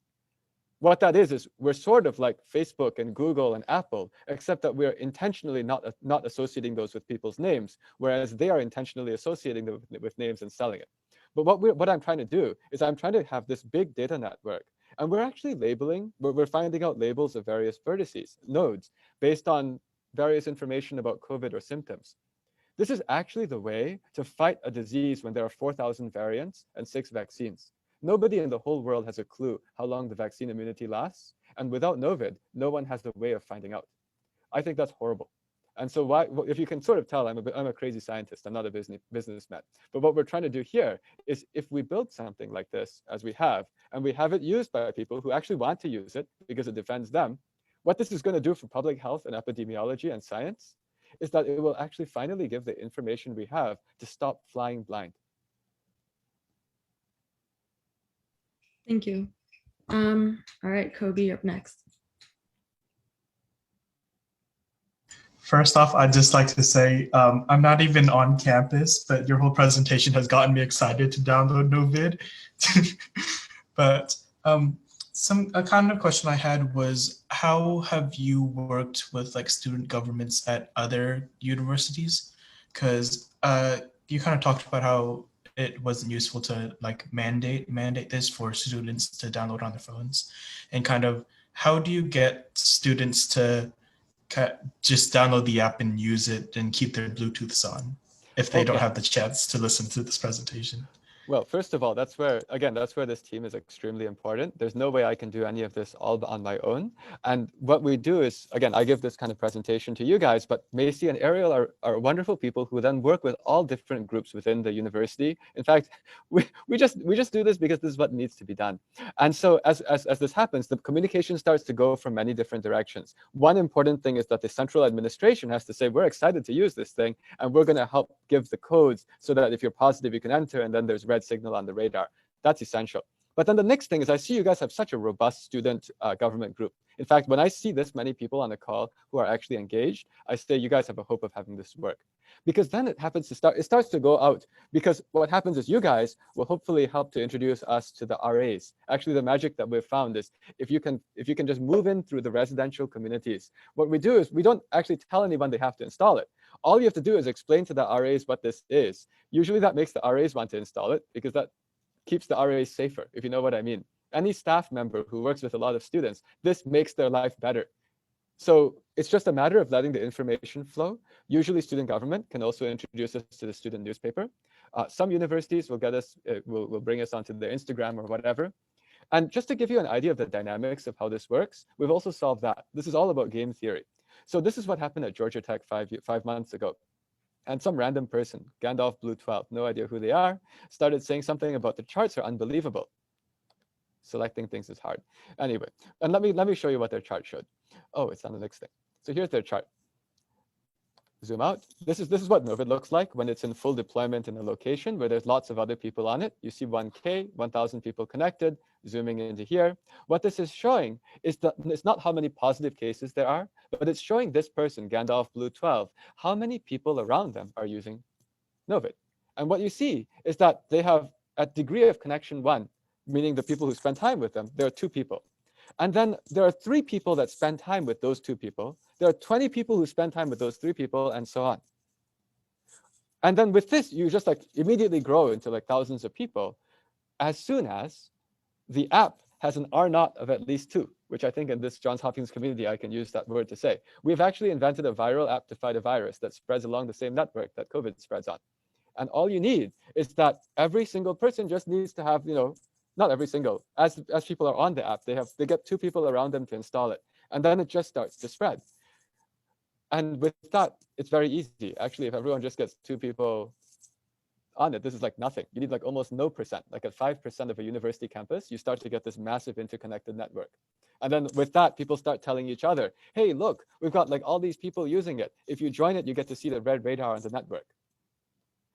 What that is we're sort of like Facebook and Google and Apple, except that we're intentionally not associating those with people's names, whereas they are intentionally associating them with names and selling it. But what I'm trying to do is I'm trying to have this big data network. And we're actually we're finding out labels of various vertices, nodes, based on various information about COVID or symptoms. This is actually the way to fight a disease when there are 4,000 variants and 6 vaccines. Nobody in the whole world has a clue how long the vaccine immunity lasts. And without COVID, no one has the way of finding out. I think that's horrible. And so if you can sort of tell, I'm a crazy scientist, I'm not a businessman. But what we're trying to do here is if we build something like this, as we have, and we have it used by people who actually want to use it because it defends them, what this is going to do for public health and epidemiology and science is that it will actually finally give the information we have to stop flying blind. Thank you. All right, Kobe, you're up next. First off, I'd just like to say I'm not even on campus, but your whole presentation has gotten me excited to download Novid. But a kind of question I had was, how have you worked with like student governments at other universities? Because you kind of talked about how it wasn't useful to like mandate this for students to download on their phones, and kind of how do you get students to just download the app and use it and keep their Bluetooths on? if they don't Okay. have the chance to listen to this presentation. Well, first of all, that's where this team is extremely important. There's no way I can do any of this all on my own. And what we do is, again, I give this kind of presentation to you guys, but Macy and Ariel are wonderful people who then work with all different groups within the university. In fact, we just do this because this is what needs to be done. And so as this happens, the communication starts to go from many different directions. One important thing is that the central administration has to say, we're excited to use this thing, and we're going to help give the codes so that if you're positive, you can enter, and then there's red signal on the radar. That's essential. But then the next thing is I see you guys have such a robust student government group. In fact, when I see this many people on the call who are actually engaged, I say you guys have a hope of having this work. Because then it starts to go out. Because what happens is you guys will hopefully help to introduce us to the RAs. Actually, the magic that we've found is if you can just move in through the residential communities, what we do is we don't actually tell anyone they have to install it. All you have to do is explain to the RAs what this is. Usually that makes the RAs want to install it because that keeps the RAs safer, if you know what I mean. Any staff member who works with a lot of students, this makes their life better. So it's just a matter of letting the information flow. Usually student government can also introduce us to the student newspaper. Some universities will get us, will bring us onto their Instagram or whatever. And just to give you an idea of the dynamics of how this works, we've also solved that. This is all about game theory. So this is what happened at Georgia Tech 5 months ago. And some random person, Gandalf Blue 12, no idea who they are, started saying something about the charts are unbelievable. Selecting things is hard. Anyway, and let me show you what their chart showed. Oh, it's on the next thing. So here's their chart. Zoom out. This is what Novid looks like when it's in full deployment in a location where there's lots of other people on it. You see 1K, 1,000 people connected. Zooming into here. What this is showing is that it's not how many positive cases there are, but it's showing this person, Gandalf Blue 12, how many people around them are using Novid. And what you see is that they have at degree of connection 1, meaning the people who spend time with them, there are 2 people. And then there are 3 people that spend time with those 2 people. There are 20 people who spend time with those 3 people, and so on. And then with this, you just like immediately grow into like thousands of people as soon as the app has an R0 of at least 2, which I think in this Johns Hopkins community, I can use that word to say. We've actually invented a viral app to fight a virus that spreads along the same network that COVID spreads on. And all you need is that every single person just needs to have, not every single, as people are on the app, they get 2 people around them to install it. And then it just starts to spread. And with that, it's very easy. Actually, if everyone just gets 2 people on it, this is like nothing. You need like almost no percent. Like at 5% of a university campus, you start to get this massive interconnected network. And then with that, people start telling each other, hey, look, we've got like all these people using it. If you join it, you get to see the red radar on the network.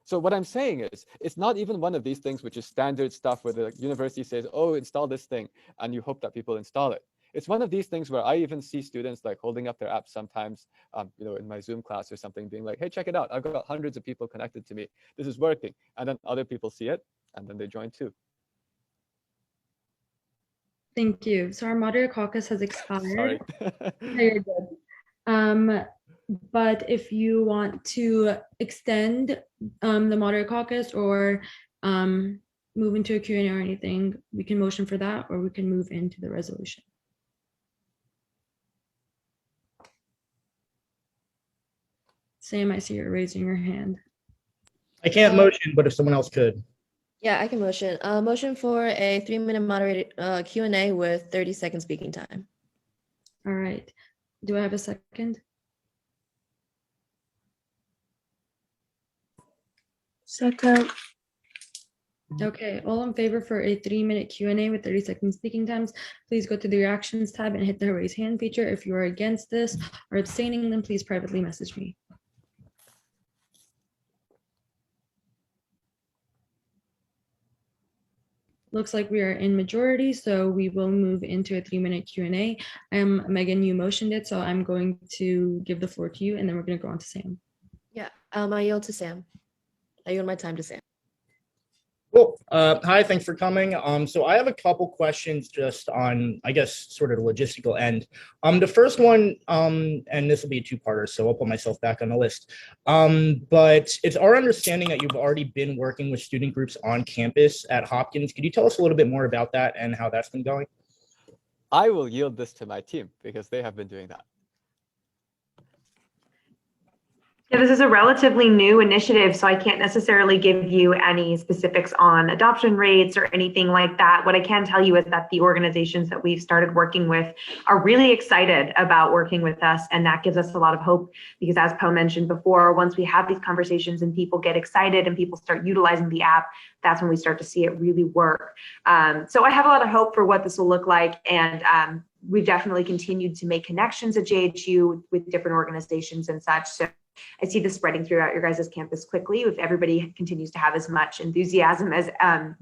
So what I'm saying is, it's not even one of these things which is standard stuff where the university says, oh, install this thing, and you hope that people install it. It's one of these things where I even see students like holding up their apps sometimes, in my Zoom class or something, being like, hey, check it out. I've got hundreds of people connected to me. This is working. And then other people see it, and then they join too. Thank you. So our moderator caucus has expired. Sorry. No, you're good. But if you want to extend the moderator caucus or move into a Q&A or anything, we can motion for that, or we can move into the resolution. Sam, I see you're raising your hand. I can't motion, but if someone else could. Yeah, I can motion. Motion for a 3-minute moderated Q&A with 30-second speaking time. All right. Do I have a second? Second. Okay, all in favor for a 3-minute Q&A with 30-second speaking times, please go to the reactions tab and hit the raise hand feature. If you are against this or abstaining, then please privately message me. Looks like we are in majority, so we will move into a 3-minute Q&A. Megan, you motioned it, so I'm going to give the floor to you, and then we're going to go on to Sam. Yeah, I yield to Sam. I yield my time to Sam. Cool. Hi, thanks for coming. So I have a couple questions just on, I guess, sort of the logistical end. The first one, and this will be a 2-parter, so I'll put myself back on the list. But it's our understanding that you've already been working with student groups on campus at Hopkins. Could you tell us a little bit more about that and how that's been going? I will yield this to my team because they have been doing that. Yeah, this is a relatively new initiative, so I can't necessarily give you any specifics on adoption rates or anything like that. What I can tell you is that the organizations that we've started working with are really excited about working with us, and that gives us a lot of hope because, as Poe mentioned before, once we have these conversations and people get excited and people start utilizing the app, that's when we start to see it really work. So I have a lot of hope for what this will look like, and we've definitely continued to make connections at JHU with different organizations and such. So I see this spreading throughout your guys' campus quickly if everybody continues to have as much enthusiasm as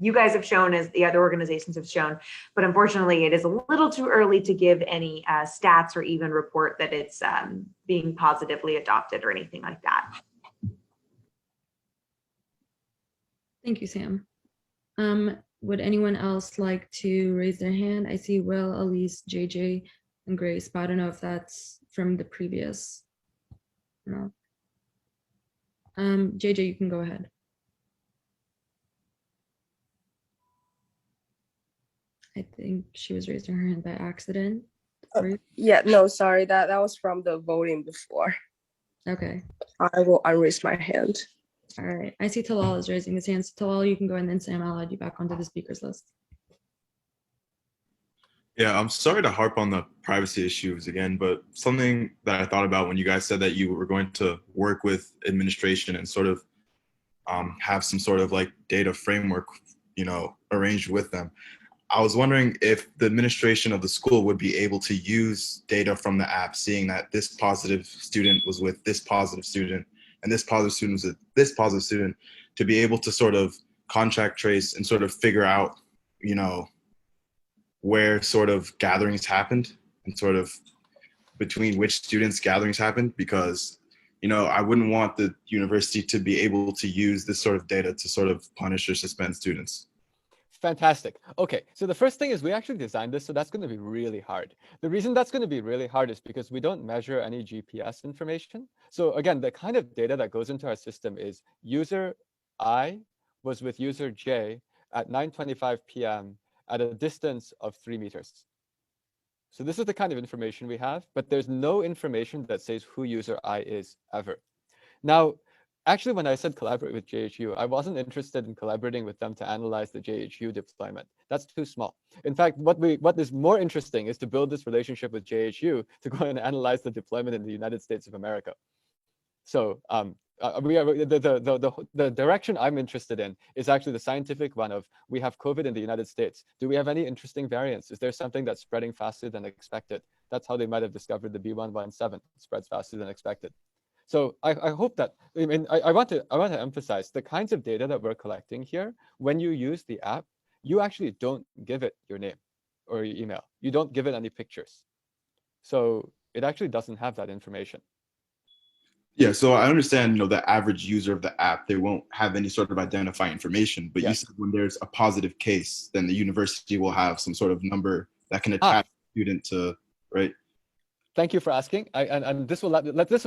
you guys have shown, as the other organizations have shown. But unfortunately, it is a little too early to give any stats or even report that it's being positively adopted or anything like that. Thank you, Sam. Would anyone else like to raise their hand? I see Will, Elise, JJ, and Grace, but I don't know if that's from the previous. No. JJ, you can go ahead. I think she was raising her hand by accident. Yeah, no, sorry, that was from the voting before. Okay. I will unraise my hand. All right. I see Talal is raising his hand. So Talal, you can go, and then Sam, I'll add you back onto the speakers list. Yeah, I'm sorry to harp on the privacy issues again, but something that I thought about when you guys said that you were going to work with administration and sort of have some sort of like data framework, arranged with them. I was wondering if the administration of the school would be able to use data from the app, seeing that this positive student was with this positive student and this positive student was with this positive student, to be able to sort of contact trace and sort of figure out, where sort of gatherings happened and sort of between which students gatherings happened, because I wouldn't want the university to be able to use this sort of data to sort of punish or suspend students. Fantastic. Okay, so the first thing is we actually designed this, so that's going to be really hard. The reason that's going to be really hard is because we don't measure any GPS information. So again, the kind of data that goes into our system is user I was with user J at 9:25 p.m. at a distance of 3 meters. So this is the kind of information we have, but there's no information that says who user I is ever. Now, actually, when I said collaborate with JHU, I wasn't interested in collaborating with them to analyze the JHU deployment. That's too small. In fact, what is more interesting is to build this relationship with JHU to go and analyze the deployment in the United States of America. So the direction I'm interested in is actually the scientific one of, we have COVID in the United States. Do we have any interesting variants? Is there something that's spreading faster than expected? That's how they might have discovered the B117 spreads faster than expected. So I hope that, I want to emphasize the kinds of data that we're collecting here. When you use the app, you actually don't give it your name or your email. You don't give it any pictures. So it actually doesn't have that information. Yeah, so I understand, the average user of the app, they won't have any sort of identifying information, but you said when there's a positive case, then the university will have some sort of number that can attach the student to, right? Thank you for asking, and this will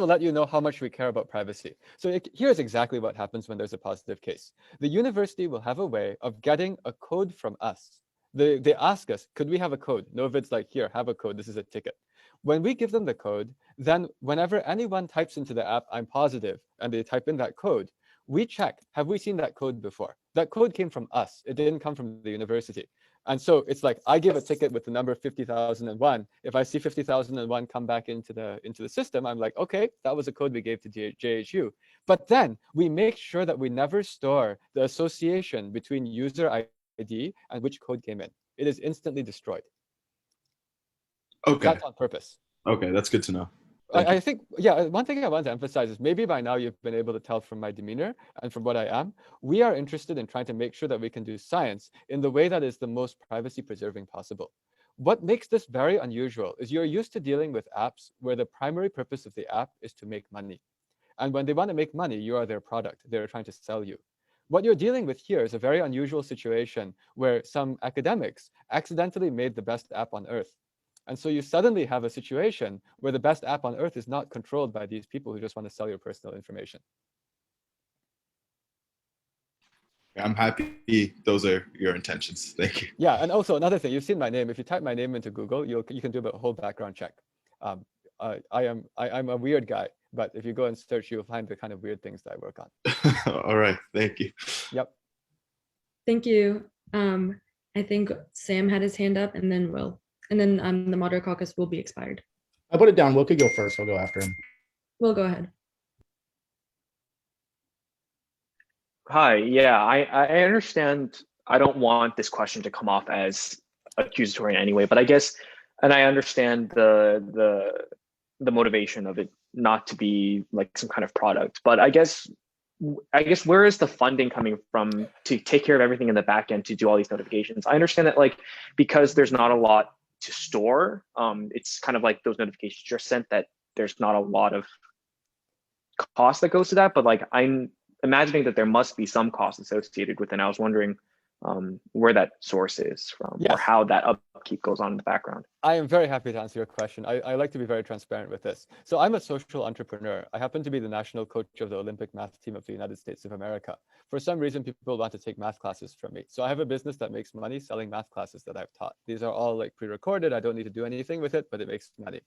let you know how much we care about privacy. So here's exactly what happens when there's a positive case. The university will have a way of getting a code from us. They ask us, could we have a code? Novid's like, here, have a code, this is a ticket. When we give them the code, then whenever anyone types into the app, I'm positive, and they type in that code, we check, have we seen that code before? That code came from us, it didn't come from the university. And so it's like, I give a ticket with the number 50,001. If I see 50,001 come back into the system, I'm like, okay, that was a code we gave to JHU. But then we make sure that we never store the association between user ID and which code came in. It is instantly destroyed. Okay. That's on purpose. Okay, that's good to know. I think, one thing I want to emphasize is maybe by now you've been able to tell from my demeanor and from what I am, we are interested in trying to make sure that we can do science in the way that is the most privacy preserving possible. What makes this very unusual is you're used to dealing with apps where the primary purpose of the app is to make money. And when they want to make money, you are their product. They're trying to sell you. What you're dealing with here is a very unusual situation where some academics accidentally made the best app on earth. And so you suddenly have a situation where the best app on earth is not controlled by these people who just want to sell your personal information. I'm happy those are your intentions. Thank you. Yeah, and also another thing, you've seen my name. If you type my name into Google, you can do a whole background check. I'm a weird guy, but if you go and search, you'll find the kind of weird things that I work on. All right, thank you. Yep. Thank you. I think Sam had his hand up, and then Will, and then the moderator caucus will be expired. I put it down. Will could go first. I'll go after him. Will, go ahead. Hi, yeah, I understand. I don't want this question to come off as accusatory in any way, but I guess, and I understand the motivation of it not to be like some kind of product, but I guess where is the funding coming from to take care of everything in the back end to do all these notifications? I understand that like because there's not a lot to store, it's kind of like those notifications are sent that there's not a lot of cost that goes to that, but like I'm imagining that there must be some cost associated with it. And I was wondering where that source is from, or how that upkeep goes on in the background. I am very happy to answer your question. I like to be very transparent with this. So I'm a social entrepreneur. I happen to be the national coach of the Olympic math team of the United States of America. For some reason, people want to take math classes from me. So I have a business that makes money selling math classes that I've taught. These are all like pre-recorded. I don't need to do anything with it, but it makes money.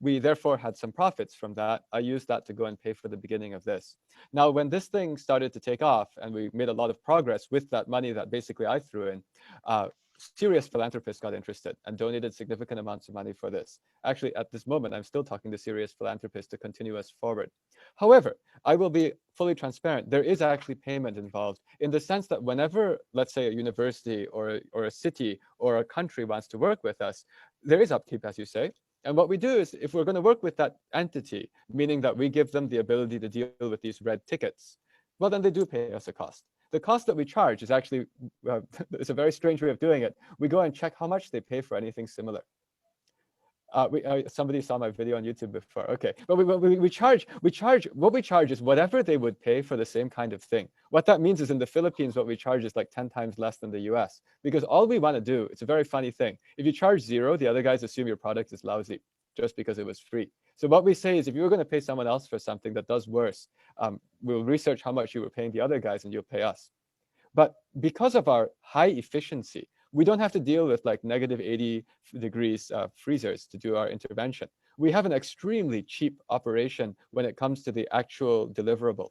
We therefore had some profits from that. I used that to go and pay for the beginning of this. Now, when this thing started to take off and we made a lot of progress with that money that basically I threw in, serious philanthropists got interested and donated significant amounts of money for this. Actually, at this moment, I'm still talking to serious philanthropists to continue us forward. However, I will be fully transparent. There is actually payment involved in the sense that whenever, let's say, a university or a city or a country wants to work with us, there is upkeep, as you say. And what we do is, if we're going to work with that entity, meaning that we give them the ability to deal with these red tickets, well, then they do pay us a cost. The cost that we charge is actually, it's a very strange way of doing it. We go and check how much they pay for anything similar. Somebody saw my video on YouTube before. Okay, but we charge, what we charge is whatever they would pay for the same kind of thing. What that means is in the Philippines, what we charge is like 10 times less than the US, because all we want to do, it's a very funny thing. If you charge zero, the other guys assume your product is lousy just because it was free. So what we say is, if you were going to pay someone else for something that does worse, we'll research how much you were paying the other guys and you'll pay us. But because of our high efficiency, we don't have to deal with like negative 80 degrees freezers to do our intervention. We have an extremely cheap operation when it comes to the actual deliverable.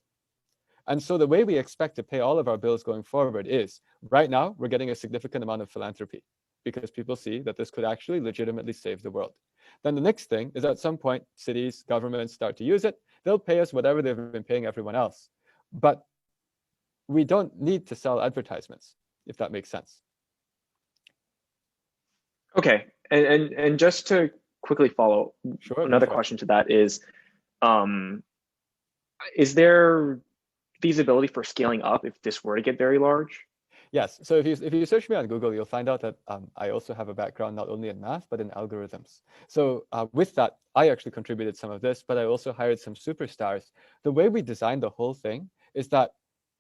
And so the way we expect to pay all of our bills going forward is, right now, we're getting a significant amount of philanthropy because people see that this could actually legitimately save the world. Then the next thing is, at some point, cities, governments start to use it. They'll pay us whatever they've been paying everyone else. But we don't need to sell advertisements, if that makes sense. Okay, and just to quickly follow, another question to that is there feasibility for scaling up if this were to get very large? Yes, so if you search me on Google, you'll find out that I also have a background not only in math, but in algorithms. So with that, I actually contributed some of this, but I also hired some superstars. The way we designed the whole thing is that,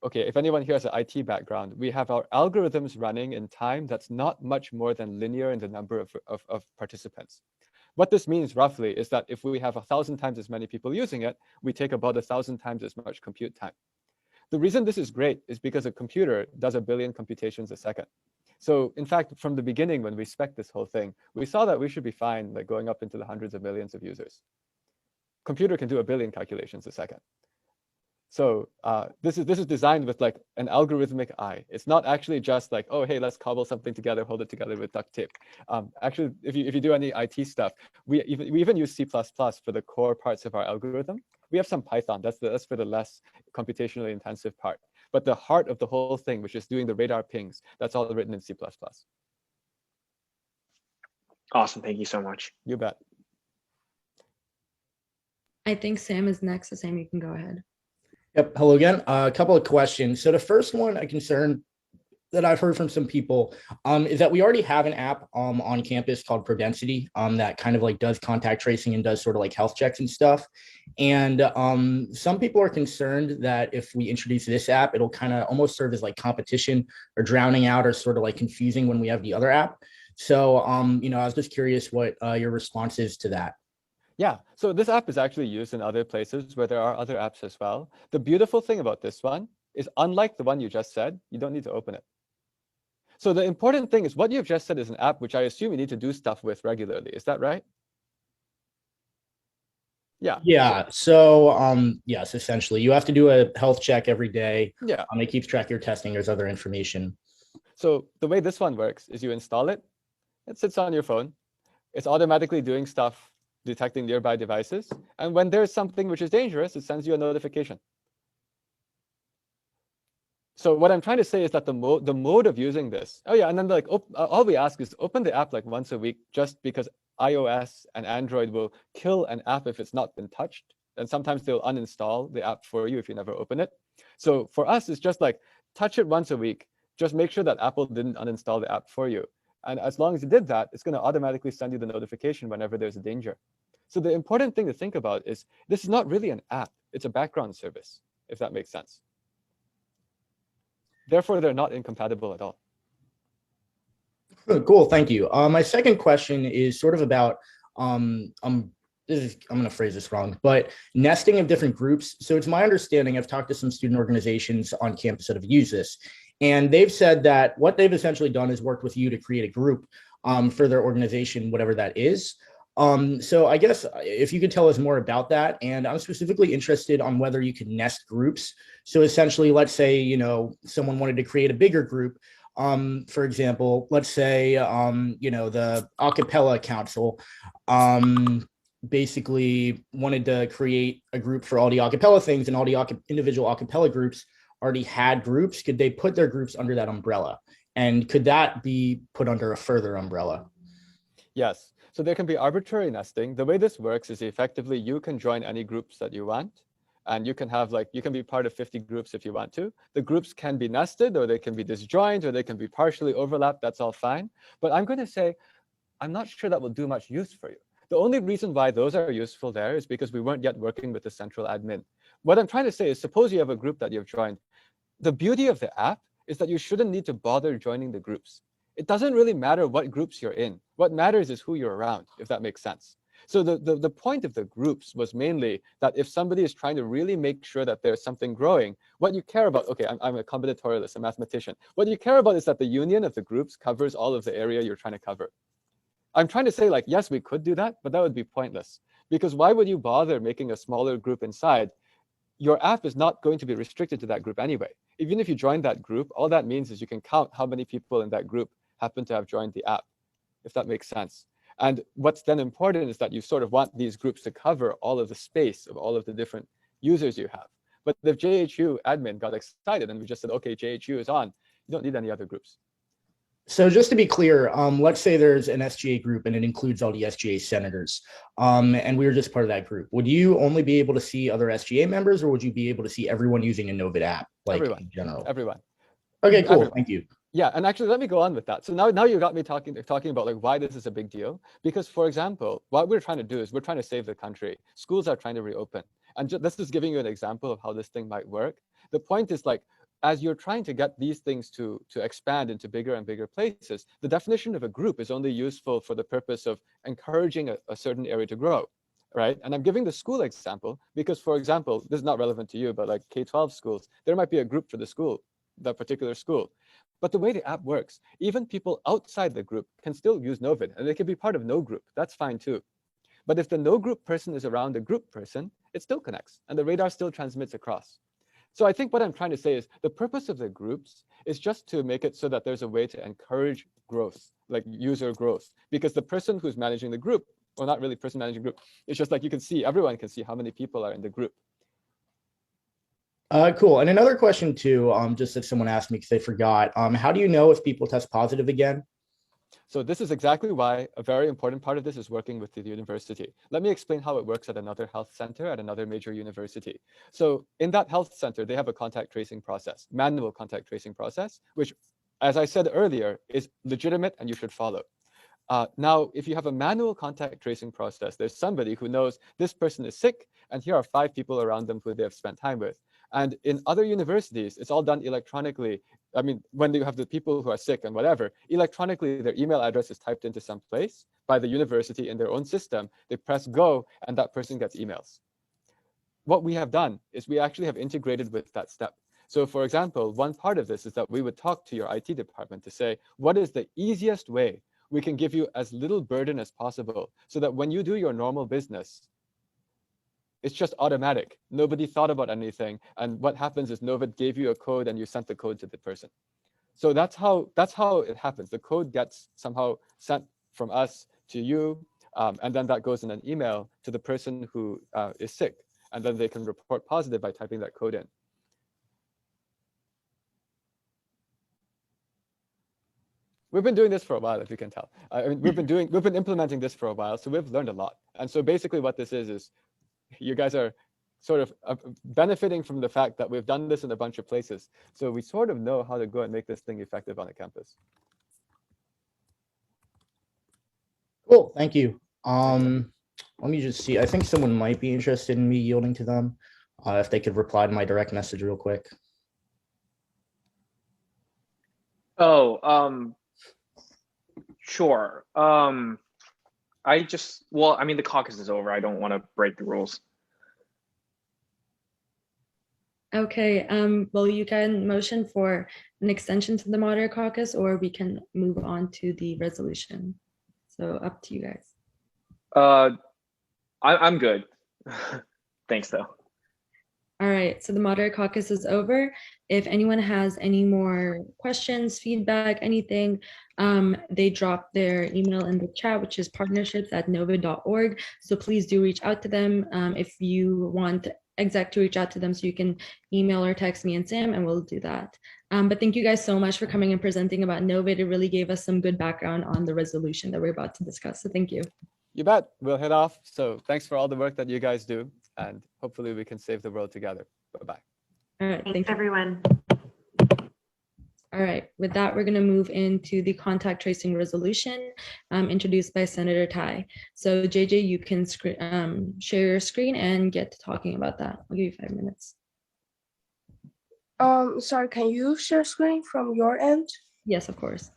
okay, if anyone here has an IT background, we have our algorithms running in time that's not much more than linear in the number of participants. What this means roughly is that if we have 1,000 times as many people using it, we take about 1,000 times as much compute time. The reason this is great is because a computer does 1 billion computations a second. So in fact, from the beginning, when we spec'd this whole thing, we saw that we should be fine, like going up into the hundreds of millions of users. Computer can do 1 billion calculations a second. So this is designed with like an algorithmic eye. It's not actually just like, oh, hey, let's cobble something together, hold it together with duct tape. Actually, if you do any IT stuff, we even use C++ for the core parts of our algorithm. We have some Python. That's for the less computationally intensive part. But the heart of the whole thing, which is doing the radar pings, that's all written in C++. Awesome. Thank you so much. You bet. I think Sam is next. So Sam, you can go ahead. Yep. Hello again. A couple of questions. So the first one, a concern that I've heard from some people is that we already have an app on campus called Prodensity that kind of like does contact tracing and does sort of like health checks and stuff. And some people are concerned that if we introduce this app, it'll kind of almost serve as like competition or drowning out or sort of like confusing when we have the other app. So, I was just curious what your response is to that. Yeah, so this app is actually used in other places where there are other apps as well. The beautiful thing about this one is, unlike the one you just said, you don't need to open it. So the important thing is, what you've just said is an app which I assume you need to do stuff with regularly. Is that right? Yeah. Yeah. So, yes, essentially, you have to do a health check every day. Yeah. It keeps track of your testing. There's other information. So the way this one works is you install it. It sits on your phone. It's automatically doing stuff, detecting nearby devices. And when there's something which is dangerous, it sends you a notification. So what I'm trying to say is that the mode of using this, oh yeah, and then like all we ask is open the app like once a week, just because iOS and Android will kill an app if it's not been touched. And sometimes they'll uninstall the app for you if you never open it. So for us, it's just like touch it once a week. Just make sure that Apple didn't uninstall the app for you. And as long as you did that, it's going to automatically send you the notification whenever there's a danger. So the important thing to think about is this is not really an app. It's a background service, if that makes sense. Therefore, they're not incompatible at all. Cool, thank you. My second question is sort of about I'm going to phrase this wrong, but nesting of different groups. So it's my understanding, I've talked to some student organizations on campus that have used this, and they've said that what they've essentially done is worked with you to create a group for their organization, whatever that is. So I guess if you could tell us more about that, and I'm specifically interested on whether you can nest groups. So essentially, let's say, you know, someone wanted to create a bigger group. For example, let's say, you know, the acapella council basically wanted to create a group for all the acapella things, and all the individual acapella groups already had groups. Could they put their groups under that umbrella? And could that be put under a further umbrella? Yes. So there can be arbitrary nesting. The way this works is effectively you can join any groups that you want. And you can have like, you can be part of 50 groups if you want to. The groups can be nested, or they can be disjoint, or they can be partially overlapped. That's all fine. But I'm going to say, I'm not sure that will do much use for you. The only reason why those are useful there is because we weren't yet working with the central admin. What I'm trying to say is, suppose you have a group that you've joined. The beauty of the app is that you shouldn't need to bother joining the groups. It doesn't really matter what groups you're in. What matters is who you're around, if that makes sense. So the point of the groups was mainly that if somebody is trying to really make sure that there's something growing, what you care about, okay, I'm a combinatorialist, a mathematician. What you care about is that the union of the groups covers all of the area you're trying to cover. I'm trying to say, like, yes, we could do that, but that would be pointless. Because why would you bother making a smaller group inside? Your app is not going to be restricted to that group anyway. Even if you join that group, all that means is you can count how many people in that group happen to have joined the app, if that makes sense. And what's then important is that you sort of want these groups to cover all of the space of all of the different users you have. But if JHU admin got excited and we just said, okay, JHU is on, you don't need any other groups. So just to be clear, let's say there's an SGA group and it includes all the SGA senators, and we were just part of that group. Would you only be able to see other SGA members, or would you be able to see everyone using a Novid app, like everyone, in general? Everyone. Okay, cool. Everyone. Thank you. Yeah, and actually, let me go on with that. So now you got me talking about like why this is a big deal. Because, for example, what we're trying to do is we're trying to save the country. Schools are trying to reopen, and this is giving you an example of how this thing might work. The point is, like, as you're trying to get these things to expand into bigger and bigger places, the definition of a group is only useful for the purpose of encouraging a certain area to grow, right? And I'm giving the school example because, for example, this is not relevant to you, but like K-12 schools, there might be a group for the school, that particular school. But the way the app works, even people outside the group can still use Novid, and they can be part of no group. That's fine too. But if the no group person is around the group person, it still connects, and the radar still transmits across. So I think what I'm trying to say is the purpose of the groups is just to make it so that there's a way to encourage growth, like user growth, because the person who's managing the group, well, not really person managing group, it's just like you can see, everyone can see how many people are in the group. Cool. And another question too, just if someone asked me because they forgot, how do you know if people test positive again? So this is exactly why a very important part of this is working with the university. Let me explain how it works at another health center at another major university. So in that health center, they have a contact tracing process, manual contact tracing process, which, as I said earlier, is legitimate and you should follow. Now, if you have a manual contact tracing process, there's somebody who knows this person is sick, and here are 5 people around them who they have spent time with. And in other universities, it's all done electronically. I mean, when you have the people who are sick and whatever, electronically, their email address is typed into some place by the university in their own system. They press go, and that person gets emails. What we have done is we actually have integrated with that step. So for example, one part of this is that we would talk to your IT department to say, what is the easiest way we can give you as little burden as possible so that when you do your normal business, It's just automatic. Nobody thought about anything. And what happens is Novid gave you a code and you sent the code to the person. So that's how it happens. The code gets somehow sent from us to you, and then that goes in an email to the person who is sick, and then they can report positive by typing that code in. We've been doing this for a while, if you can tell. I mean, we've been implementing this for a while, so we've learned a lot. And so basically what this is you guys are sort of benefiting from the fact that we've done this in a bunch of places. So we sort of know how to go and make this thing effective on a campus. Cool, thank you. Let me just see. I think someone might be interested in me yielding to them. If they could reply to my direct message real quick. Oh, sure. Well, I mean, the caucus is over. I don't want to break the rules. Okay, well, you can motion for an extension to the moderate caucus, or we can move on to the resolution. So up to you guys. I'm good. Thanks, though. All right, so the moderate caucus is over. If anyone has any more questions, feedback, anything, they drop their email in the chat, which is partnerships@novid.org. So please do reach out to them if you want exec to reach out to them, so you can email or text me and Sam, and we'll do that. But thank you guys so much for coming and presenting about Novid. It really gave us some good background on the resolution that we're about to discuss. So thank you. You bet. We'll head off. So thanks for all the work that you guys do, and hopefully we can save the world together. Bye-bye. All right. Thanks, everyone. All right. With that, we're going to move into the contact tracing resolution introduced by Senator Tai. So JJ, you can share your screen and get to talking about that. I'll give you 5 minutes. Sorry, can you share screen from your end? Yes, of course.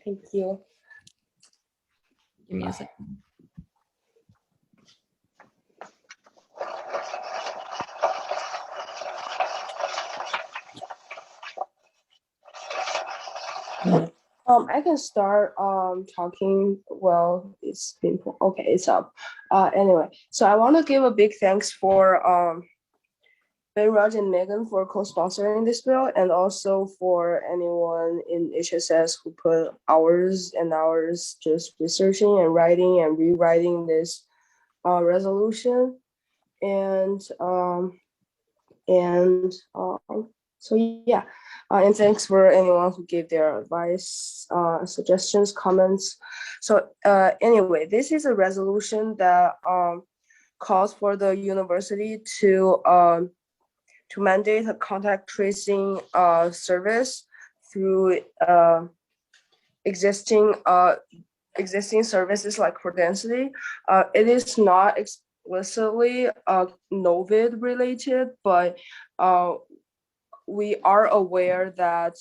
Thank you. Give me a second. I can start talking. Well, it's been okay. It's up. Anyway, so I want to give a big thanks for Ben, Raj, and Megan for co-sponsoring this bill, and also for anyone in HSS who put hours and hours just researching and writing and rewriting this resolution. And so yeah, and thanks for anyone who gave their advice, suggestions, comments. So anyway, this is a resolution that calls for the university to mandate a contact tracing service through existing services like Credensity. It is not explicitly Novid related, but we are aware that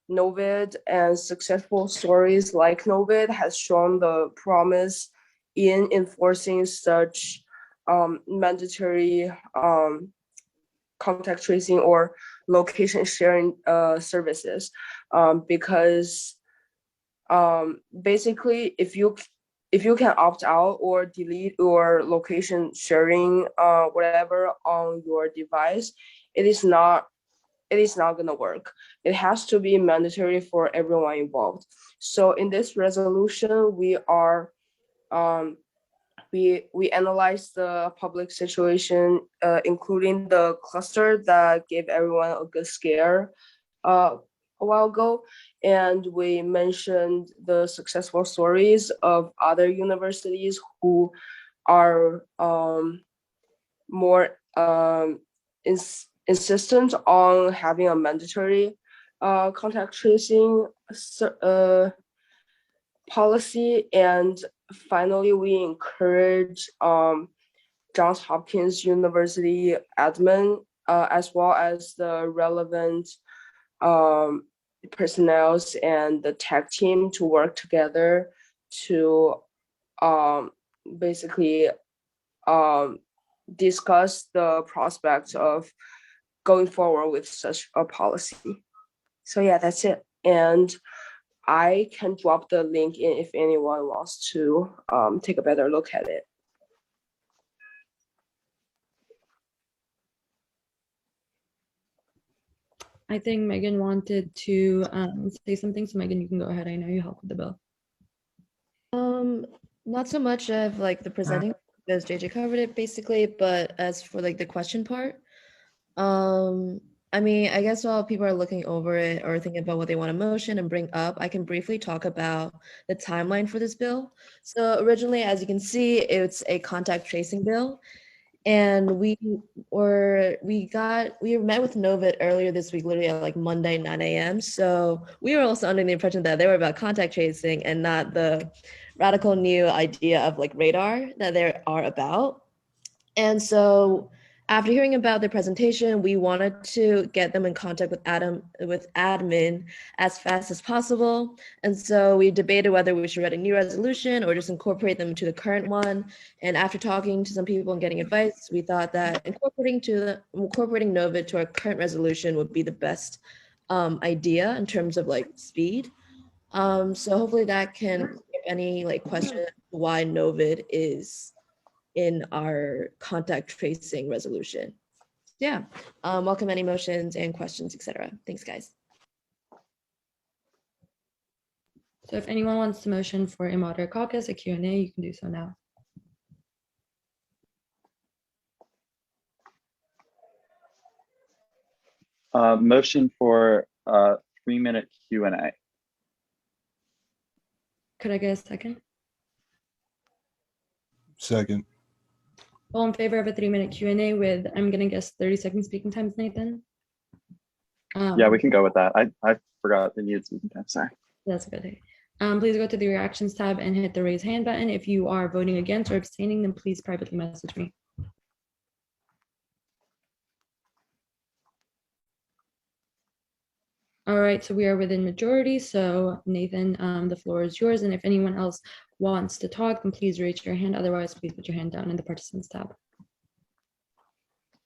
Novid and successful stories like Novid has shown the promise in enforcing such mandatory contact tracing or location sharing services, because basically if you can opt out or delete your location sharing whatever on your device, it is not going to work. It has to be mandatory for everyone involved. So in this resolution, we are we analyze the public situation, including the cluster that gave everyone a good scare a while ago, and we mentioned the successful stories of other universities who are more insistent on having a mandatory contact tracing policy. And finally, we encourage Johns Hopkins University admin as well as the relevant personnel and the tech team to work together to basically discuss the prospects of going forward with such a policy. So yeah, that's it. And I can drop the link in if anyone wants to take a better look at it. I think Megan wanted to say something. So Megan, you can go ahead. I know you helped with the bill. Not so much of like the presenting because JJ covered it basically, but as for like the question part, I mean, I guess while people are looking over it or thinking about what they want to motion and bring up, I can briefly talk about the timeline for this bill. So originally, as you can see, it's a contact tracing bill. And we met with Novit earlier this week, literally at like Monday, 9 a.m. So we were also under the impression that they were about contact tracing and not the radical new idea of like radar that they are about. And so after hearing about their presentation, we wanted to get them in contact with admin as fast as possible. And so we debated whether we should write a new resolution or just incorporate them into the current one. And after talking to some people and getting advice, we thought that incorporating Novit to our current resolution would be the best idea in terms of like speed. So hopefully that can give any like question why Novit is in our contact tracing resolution. Yeah, welcome any motions and questions, etc. Thanks, guys. So if anyone wants to motion for a moderate caucus, a Q&A, you can do so now. Motion for 3-minute Q&A. Could I get a second? Second. All in favor of a 3-minute Q&A with, I'm gonna guess 30-second speaking times, Nathan? Yeah, we can go with that. I forgot the needed speaking time, sorry. That's a good day. Please go to the reactions tab and hit the raise hand button. If you are voting against or abstaining, then please privately message me. All right, so we are within majority. So Nathan, the floor is yours. And if anyone else wants to talk, then please raise your hand. Otherwise, please put your hand down in the participants tab.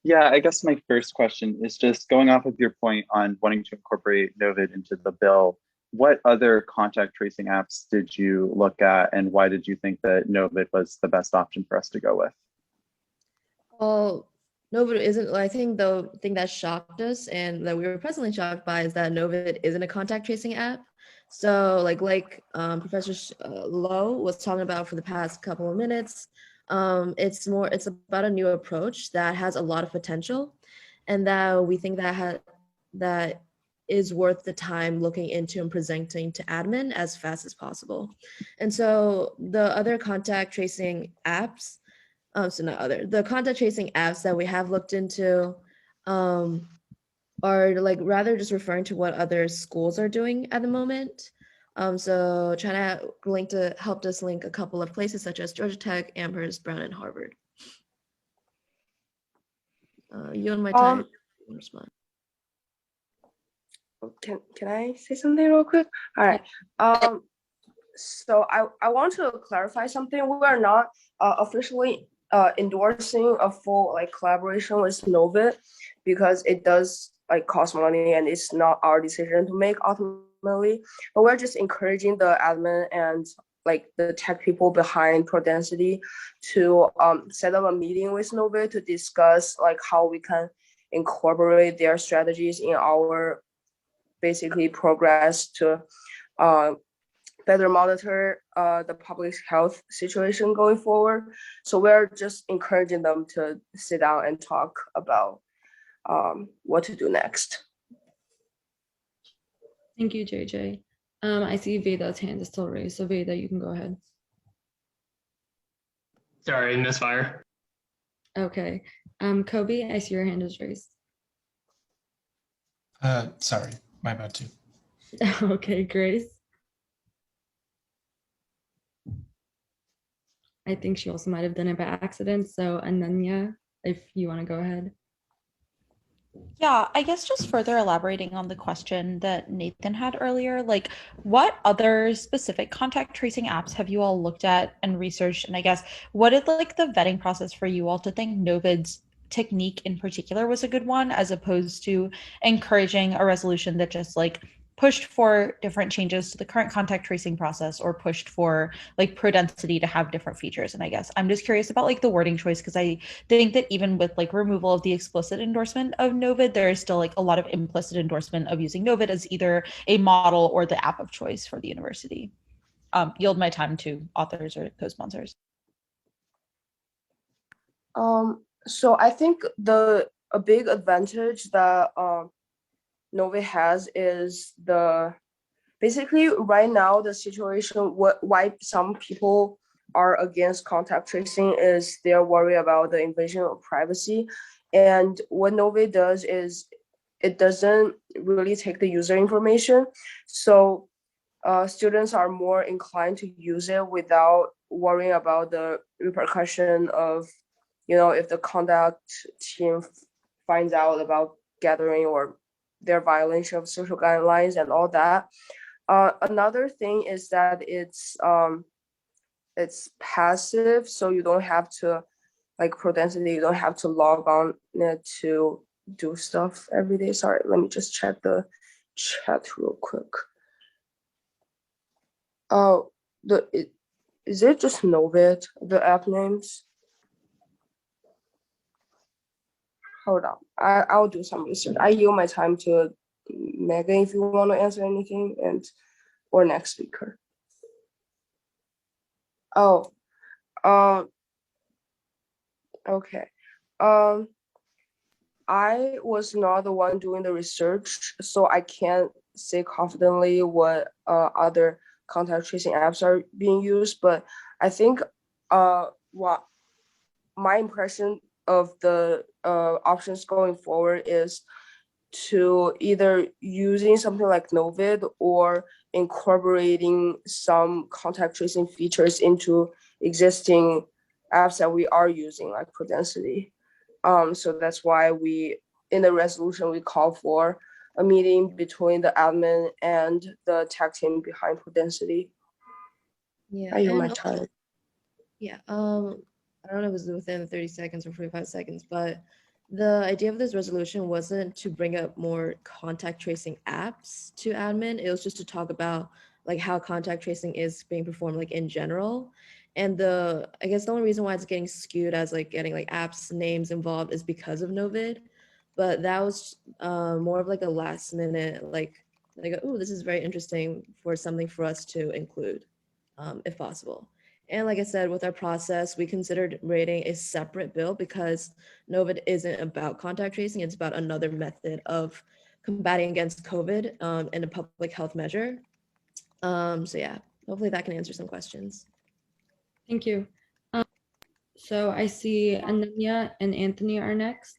Yeah, I guess my first question is just going off of your point on wanting to incorporate Novit into the bill. What other contact tracing apps did you look at, and why did you think that Novit was the best option for us to go with? Well, Novit isn't, I think the thing that shocked us and that we were pleasantly shocked by is that Novit isn't a contact tracing app. So like Professor Lowe was talking about for the past couple of minutes, it's about a new approach that has a lot of potential and that we think that is worth the time looking into and presenting to admin as fast as possible. And so the other contact tracing apps, the contact tracing apps that we have looked into are like rather just referring to what other schools are doing at the moment. So trying to help us link a couple of places such as Georgia Tech, Amherst, Brown, and Harvard. You and my time respond. Can I say something real quick? All right. So I want to clarify something. We are not officially endorsing a full like collaboration with Novit because it does like cost money and it's not our decision to make ultimately. But we're just encouraging the admin and like the tech people behind Prodensity to set up a meeting with Novit to discuss like how we can incorporate their strategies in our basically progress to better monitor the public health situation going forward. So we're just encouraging them to sit down and talk about what to do next. Thank you, JJ. I see Veda's hand is still raised. So Veda, you can go ahead. Sorry, misfire. Okay. Kobe, I see your hand is raised. Sorry, my bad too. Okay, Grace. I think she also might have done it by accident. So Ananya, if you want to go ahead. Yeah, I guess just further elaborating on the question that Nathan had earlier, like what other specific contact tracing apps have you all looked at and researched? And I guess what is like the vetting process for you all to think Novit's technique in particular was a good one, as opposed to encouraging a resolution that just like pushed for different changes to the current contact tracing process or pushed for like Prodensity to have different features. And I guess I'm just curious about like the wording choice, because I think that even with like removal of the explicit endorsement of Novid, there is still like a lot of implicit endorsement of using Novid as either a model or the app of choice for the university. Yield my time to authors or co-sponsors. So I think a big advantage that Novid has is basically right now the situation why some people are against contact tracing is they're worried about the invasion of privacy. And what Novid does is it doesn't really take the user information. So students are more inclined to use it without worrying about the repercussion of, if the contact team finds out about gathering or their violation of social guidelines and all that. Another thing is that it's passive, so you don't have to, like Prodensity, you don't have to log on to do stuff every day. Sorry, let me just check the chat real quick. Oh, is it just Novid, the app names? Hold on, I'll do some research. I yield my time to Megan if you want to answer anything, or next speaker. Oh, okay. I was not the one doing the research, so I can't say confidently what other contact tracing apps are being used, but I think what my impression of the options going forward is to either using something like Novid or incorporating some contact tracing features into existing apps that we are using, like Prodensity. So that's why in the resolution, we call for a meeting between the admin and the tech team behind Prodensity. Yeah. I use my time. Yeah. I don't know if it was within 30 seconds or 45 seconds, but the idea of this resolution wasn't to bring up more contact tracing apps to admin. It was just to talk about like how contact tracing is being performed like in general. And I guess the only reason why it's getting skewed as like getting like apps names involved is because of Novid. But that was more of like a last minute, like, oh, this is very interesting for something for us to include, if possible. And like I said, with our process, we considered rating a separate bill because Novid isn't about contact tracing. It's about another method of combating against COVID and a public health measure. So yeah, hopefully that can answer some questions. Thank you. So I see Ananya and Anthony are next.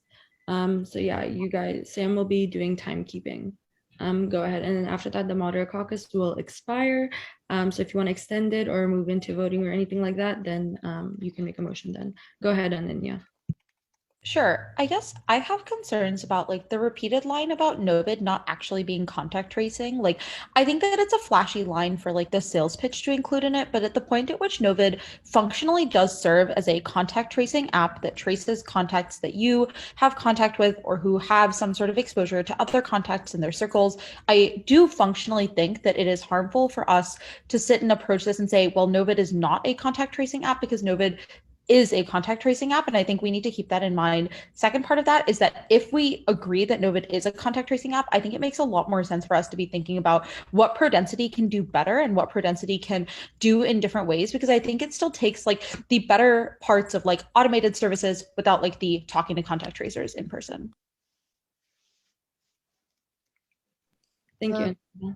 So yeah, you guys, Sam will be doing timekeeping. Go ahead, and then after that, the moderator caucus will expire. So if you want to extend it or move into voting or anything like that, then you can make a motion then. Go ahead, Ananya. Sure. I guess I have concerns about like the repeated line about Novid not actually being contact tracing. Like, I think that it's a flashy line for like the sales pitch to include in it, but at the point at which Novid functionally does serve as a contact tracing app that traces contacts that you have contact with or who have some sort of exposure to other contacts in their circles, I do functionally think that it is harmful for us to sit and approach this and say, well, Novid is not a contact tracing app because Novid is a contact tracing app. And I think we need to keep that in mind. Second part of that is that if we agree that Novid is a contact tracing app, I think it makes a lot more sense for us to be thinking about what Prodensity can do better and what Prodensity can do in different ways, because I think it still takes like the better parts of like automated services without like the talking to contact tracers in person. Thank you.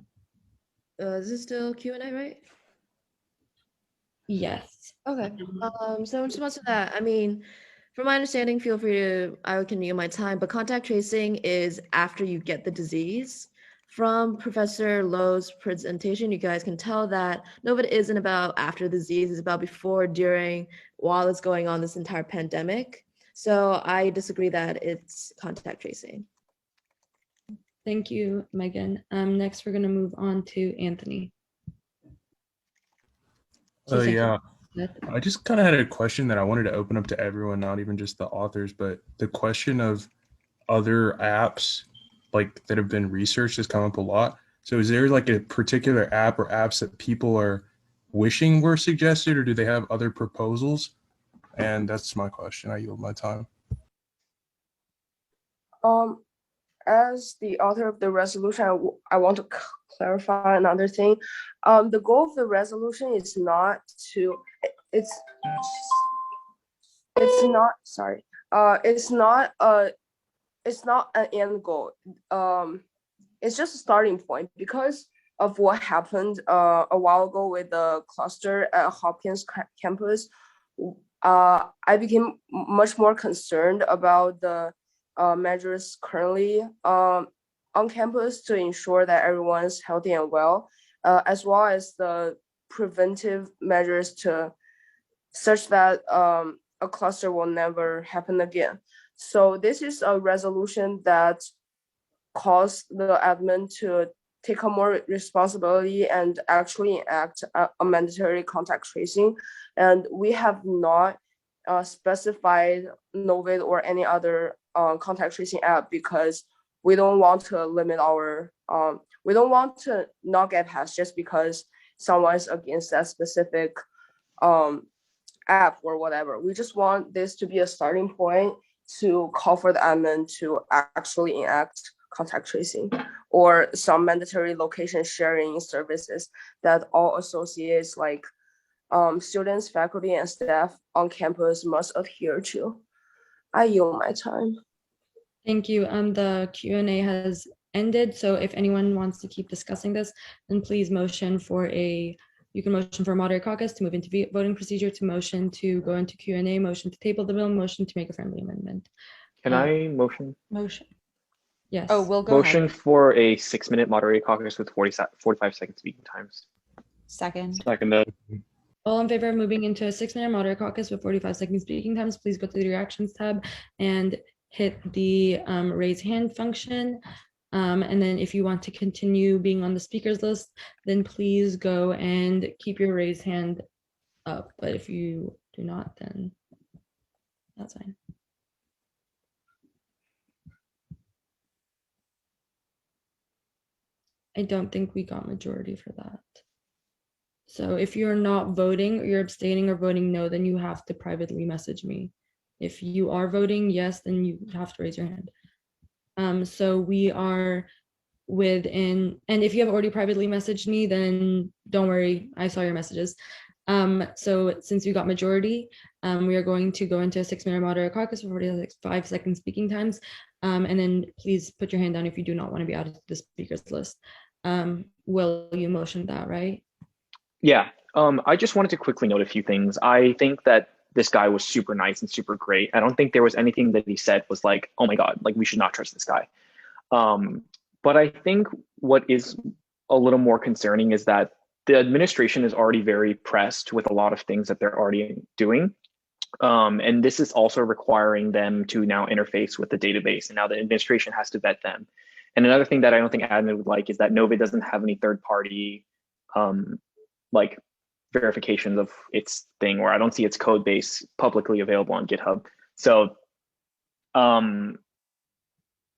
Is this still Q&A, right? Yes. Okay. So in response to that, I mean, from my understanding, feel free to, I can use my time, but contact tracing is after you get the disease. From Professor Lowe's presentation, you guys can tell that Novid isn't about after the disease, it's about before, during, while it's going on this entire pandemic. So I disagree that it's contact tracing. Thank you, Megan. Next, we're going to move on to Anthony. Yeah, I just kind of had a question that I wanted to open up to everyone, not even just the authors, but the question of other apps like that have been researched has come up a lot. So is there like a particular app or apps that people are wishing were suggested, or do they have other proposals? And that's my question. I yield my time. As the author of the resolution, I want to clarify another thing. The goal of the resolution is not to, it's not, sorry, it's not an end goal. It's just a starting point because of what happened a while ago with the cluster at Hopkins campus. I became much more concerned about the measures currently on campus to ensure that everyone's healthy and well, as well as the preventive measures to such that a cluster will never happen again. So this is a resolution that calls the admin to take on more responsibility and actually enact a mandatory contact tracing. And we have not specified Novid or any other contact tracing app because we don't want to limit our, we don't want to not get passed just because someone is against that specific app or whatever. We just want this to be a starting point to call for the admin to actually enact contact tracing or some mandatory location sharing services that all associates like students, faculty, and staff on campus must adhere to. I yield my time. Thank you. The Q&A has ended. So if anyone wants to keep discussing this, then please motion for you can motion for a moderated caucus to move into voting procedure, to motion to go into Q&A, motion to table the bill, motion to make a friendly amendment. Can I motion? Motion. Yes. Oh, we'll go Motion ahead. for a 6-minute moderated caucus with 45 second speaking times. Second. Seconded. All in favor of moving into a 6-minute moderated caucus with 45-second speaking times, please go to the reactions tab and hit the raise hand function. And then if you want to continue being on the speakers list, then please go and keep your raise hand up. But if you do not, then that's fine. I don't think we got majority for that. So if you're not voting, or you're abstaining or voting no, then you have to privately message me. If you are voting yes, then you have to raise your hand. So we are within, and if you have already privately messaged me, then don't worry, I saw your messages. So since we got majority, we are going to go into a 6-minute moderated caucus with 45-second speaking times. And then please put your hand down if you do not want to be added to the speakers list. Will, you motioned that, right? Yeah, I just wanted to quickly note a few things. I think that this guy was super nice and super great. I don't think there was anything that he said was like, oh my God, like we should not trust this guy. But I think what is a little more concerning is that the administration is already very pressed with a lot of things that they're already doing. And this is also requiring them to now interface with the database. And now the administration has to vet them. And another thing that I don't think admin would like is that Novid doesn't have any third-party like verifications of its thing, or I don't see its code base publicly available on GitHub. So I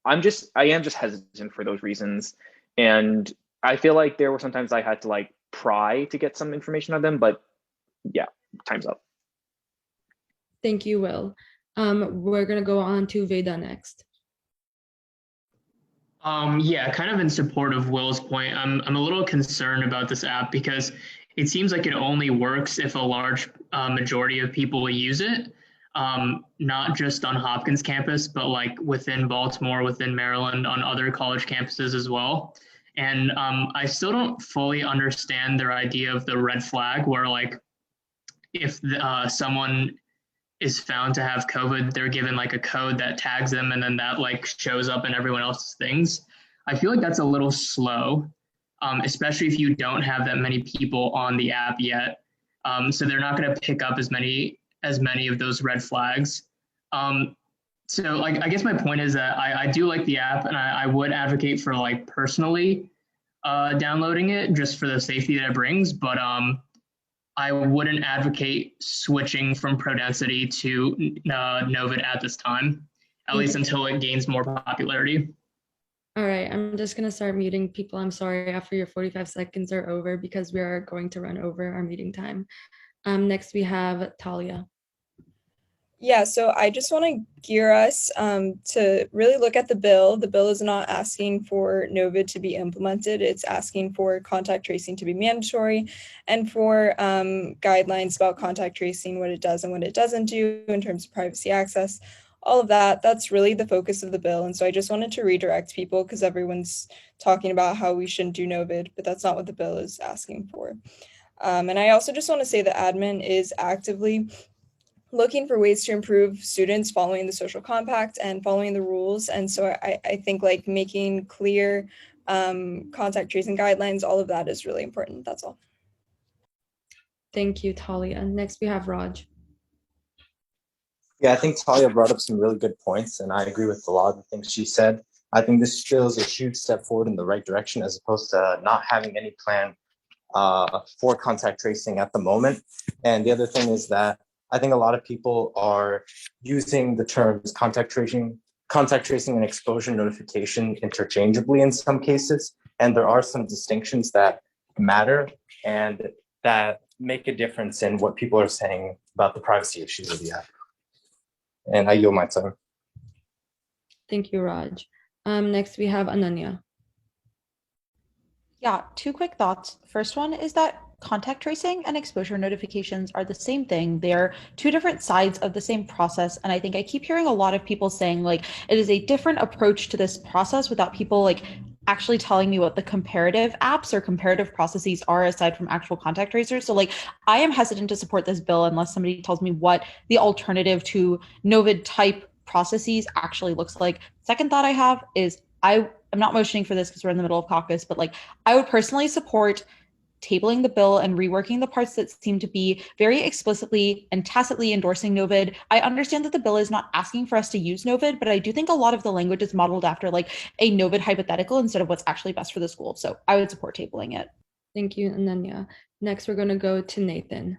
am just hesitant for those reasons. And I feel like there were sometimes I had to like pry to get some information on them, but yeah, time's up. Thank you, Will. We're gonna go on to Veda next. Yeah, kind of in support of Will's point, I'm a little concerned about this app because it seems like it only works if a large majority of people use it, not just on Hopkins campus, but like within Baltimore, within Maryland, on other college campuses as well. And I still don't fully understand their idea of the red flag, where like if someone is found to have COVID, they're given like a code that tags them, and then that like shows up in everyone else's things. I feel like that's a little slow, especially if you don't have that many people on the app yet. So they're not going to pick up as many of those red flags. So like, I guess my point is that I do like the app, and I would advocate for like personally downloading it just for the safety that it brings. But I wouldn't advocate switching from Prodensity to Novid at this time, at least until it gains more popularity. All right, I'm just gonna start muting people. I'm sorry after your 45 seconds are over because we are going to run over our meeting time. Next we have Talia. Yeah, so I just want to gear us to really look at the bill. The bill is not asking for NOVID to be implemented. It's asking for contact tracing to be mandatory and for guidelines about contact tracing, what it does and what it doesn't do in terms of privacy access. All of that, that's really the focus of the bill. And so I just wanted to redirect people because everyone's talking about how we shouldn't do NOVID, but that's not what the bill is asking for. And I also just want to say that admin is actively looking for ways to improve students following the social compact and following the rules. And so I think like making clear contact tracing guidelines, all of that is really important. That's all. Thank you, Talia. Next we have Raj. Yeah, I think Talia brought up some really good points, and I agree with a lot of the things she said. I think this shows a huge step forward in the right direction as opposed to not having any plan for contact tracing at the moment. And the other thing is that I think a lot of people are using the terms contact tracing and exposure notification interchangeably in some cases. And there are some distinctions that matter and that make a difference in what people are saying about the privacy issues of the app. And I yield my time. Thank you, Raj. Next we have Ananya. Yeah, two quick thoughts. First one is that contact tracing and exposure notifications are the same thing. They're two different sides of the same process. And I think I keep hearing a lot of people saying like it is a different approach to this process without people like actually telling me what the comparative apps or comparative processes are aside from actual contact tracers. So like I am hesitant to support this bill unless somebody tells me what the alternative to NOVID type processes actually looks like. Second thought I have is I'm not motioning for this because we're in the middle of caucus, but like I would personally support tabling the bill and reworking the parts that seem to be very explicitly and tacitly endorsing NOVID. I understand that the bill is not asking for us to use NOVID, but I do think a lot of the language is modeled after like a NOVID hypothetical instead of what's actually best for the school. So I would support tabling it. Thank you, Ananya. Next, we're going to go to Nathan.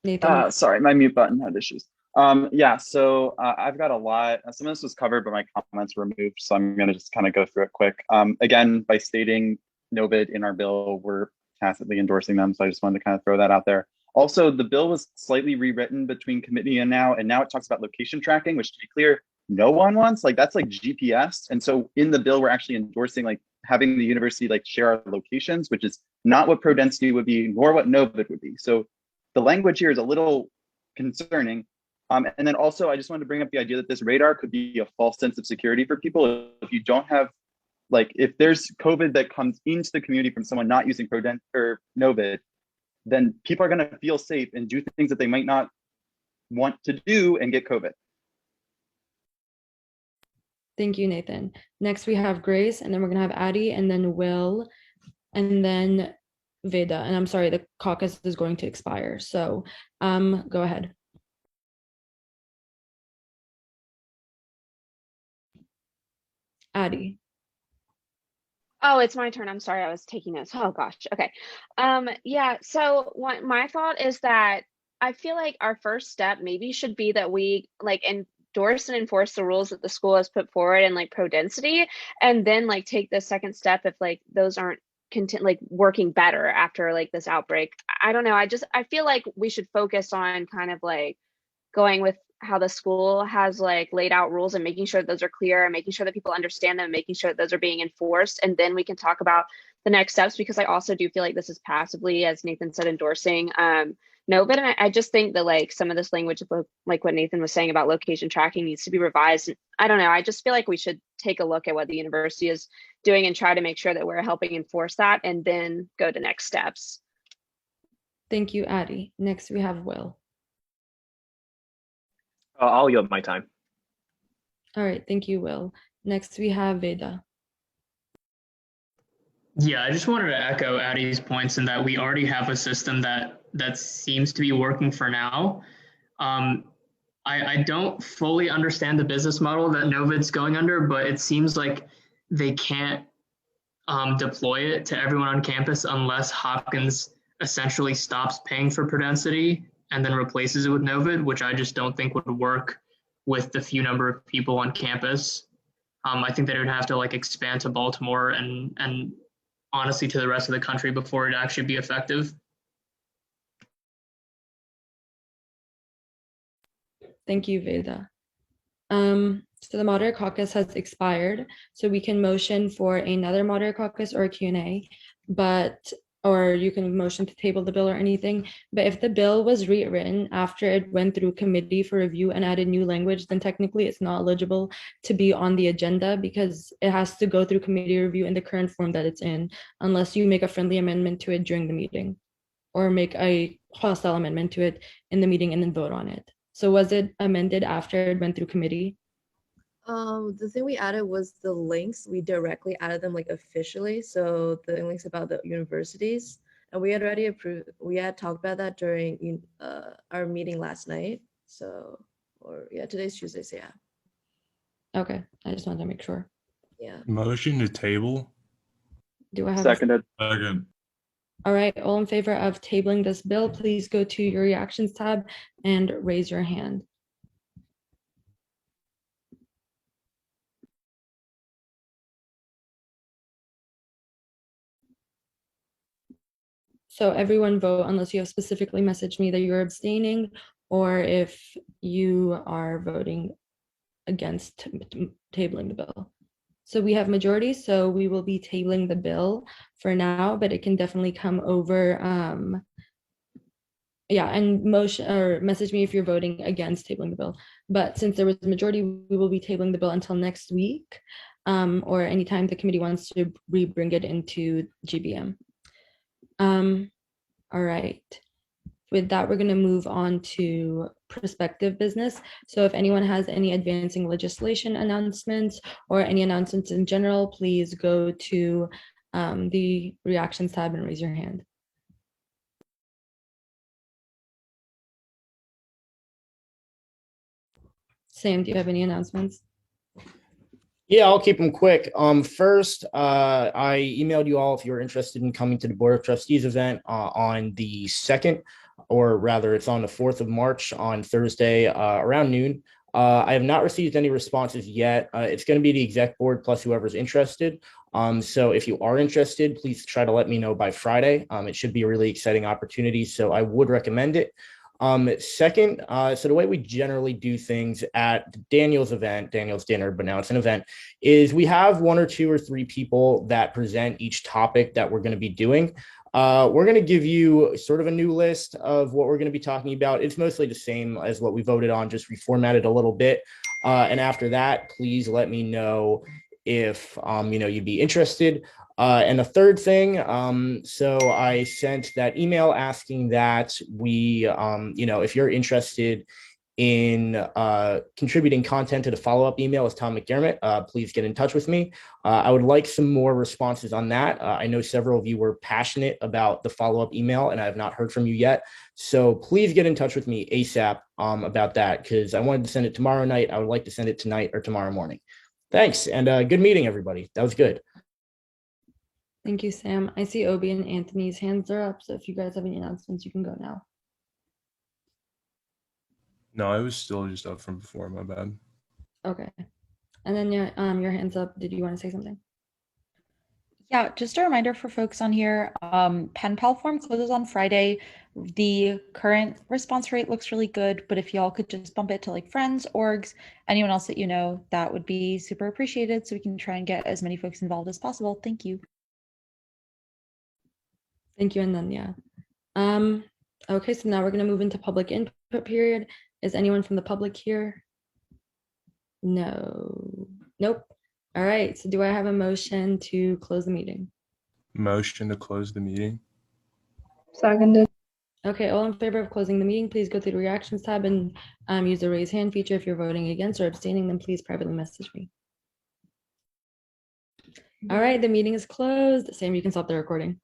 Nathan. Sorry, my mute button had issues. Yeah, so I've got a lot. Some of this was covered, but my comments were removed, so I'm going to just kind of go through it quick. Again, by stating NOVID in our bill, we're tacitly endorsing them, so I just wanted to kind of throw that out there. Also, the bill was slightly rewritten between committee and now it talks about location tracking, which, to be clear, no one wants. Like that's like GPS, and so in the bill, we're actually endorsing like having the university like share our locations, which is not what pro-density would be, nor what NOVID would be. So the language here is a little concerning. And then also, I just wanted to bring up the idea that this radar could be a false sense of security for people. If you don't have, like, if there's COVID that comes into the community from someone not using Prodent or NOVID, then people are going to feel safe and do things that they might not want to do and get COVID. Thank you, Nathan. Next, we have Grace, and then we're going to have Addie, and then Will, and then Veda. And I'm sorry, the caucus is going to expire. So go ahead. Addie. Oh, it's my turn. I'm sorry. I was taking notes. Oh gosh. Okay. Yeah. So my thought is that I feel like our first step maybe should be that we like endorse and enforce the rules that the school has put forward and like pro-density, and then like take the second step if like those aren't like working better after like this outbreak. I don't know. I feel like we should focus on kind of like going with how the school has like laid out rules and making sure that those are clear and making sure that people understand them and making sure that those are being enforced. And then we can talk about the next steps, because I also do feel like this is passively, as Nathan said, endorsing NOVID. And I just think that like some of this language, like what Nathan was saying about location tracking, needs to be revised. I don't know. I just feel like we should take a look at what the university is doing and try to make sure that we're helping enforce that and then go to next steps. Thank you, Addie. Next, we have Will. I'll yield my time. All right, thank you, Will. Next, we have Veda. Yeah, I just wanted to echo Addie's points in that we already have a system that seems to be working for now. I don't fully understand the business model that NOVID's going under, but it seems like they can't deploy it to everyone on campus unless Hopkins essentially stops paying for Prodensity and then replaces it with NOVID, which I just don't think would work with the few number of people on campus. I think that it would have to like expand to Baltimore and honestly to the rest of the country before it actually be effective. Thank you, Veda. So the moderator caucus has expired, so we can motion for another moderator caucus or a Q&A, or you can motion to table the bill or anything. But if the bill was rewritten after it went through committee for review and added new language, then technically it's not eligible to be on the agenda because it has to go through committee review in the current form that it's in, unless you make a friendly amendment to it during the meeting or make a hostile amendment to it in the meeting and then vote on it. So was it amended after it went through committee? The thing we added was the links. We directly added them like officially. So the links about the universities, and we had already approved. We had talked about that during our meeting last night. So, today's Tuesday. So yeah. Okay, I just wanted to make sure. Yeah. Motion to table. Do I have Seconded? Second. All right, all in favor of tabling this bill, please go to your reactions tab and raise your hand. So everyone vote unless you have specifically messaged me that you're abstaining or if you are voting against tabling the bill. So we have majority, so we will be tabling the bill for now, but it can definitely come over. And motion or message me if you're voting against tabling the bill. But since there was a majority, we will be tabling the bill until next week, or anytime the committee wants to bring it into GBM. All right. With that, we're going to move on to prospective business. So if anyone has any advancing legislation announcements or any announcements in general, please go to the reactions tab and raise your hand. Sam, do you have any announcements? Yeah, I'll keep them quick. First, I emailed you all if you're interested in coming to the Board of Trustees event on the 2nd, or rather it's on the 4th of March on Thursday around noon. I have not received any responses yet. It's going to be the exec board plus whoever's interested. So if you are interested, please try to let me know by Friday. It should be a really exciting opportunity, so I would recommend it. Second, so the way we generally do things at Daniel's event, Daniel's dinner, but now it's an event, is we have 1 or 2 or 3 people that present each topic that we're going to be doing. We're going to give you sort of a new list of what we're going to be talking about. It's mostly the same as what we voted on, just reformatted a little bit. And after that, please let me know if you'd be interested. And the third thing, so I sent that email asking that we, if you're interested in contributing content to the follow-up email as Tom McDermott, please get in touch with me. I would like some more responses on that. I know several of you were passionate about the follow-up email and I have not heard from you yet. So please get in touch with me ASAP about that, because I wanted to send it tomorrow night. I would like to send it tonight or tomorrow morning. Thanks, and good meeting, everybody. That was good. Thank you, Sam. I see Obi and Anthony's hands are up, so if you guys have any announcements, you can go now. No, I was still just up from before, my bad. Okay. And then your hand's up. Did you want to say something? Yeah, just a reminder for folks on here, pen pal form closes on Friday. The current response rate looks really good, but if y'all could just bump it to like friends, orgs, anyone else that you know, that would be super appreciated so we can try and get as many folks involved as possible. Thank you. Thank you, Ananya. Okay, so now we're going to move into public input period. Is anyone from the public here? No. Nope. All right, so do I have a motion to close the meeting? Motion to close the meeting. Seconded. Okay, all in favor of closing the meeting, please go to the reactions tab and use the raise hand feature. If you're voting against or abstaining, then please privately message me. All right, the meeting is closed. Sam, you can stop the recording.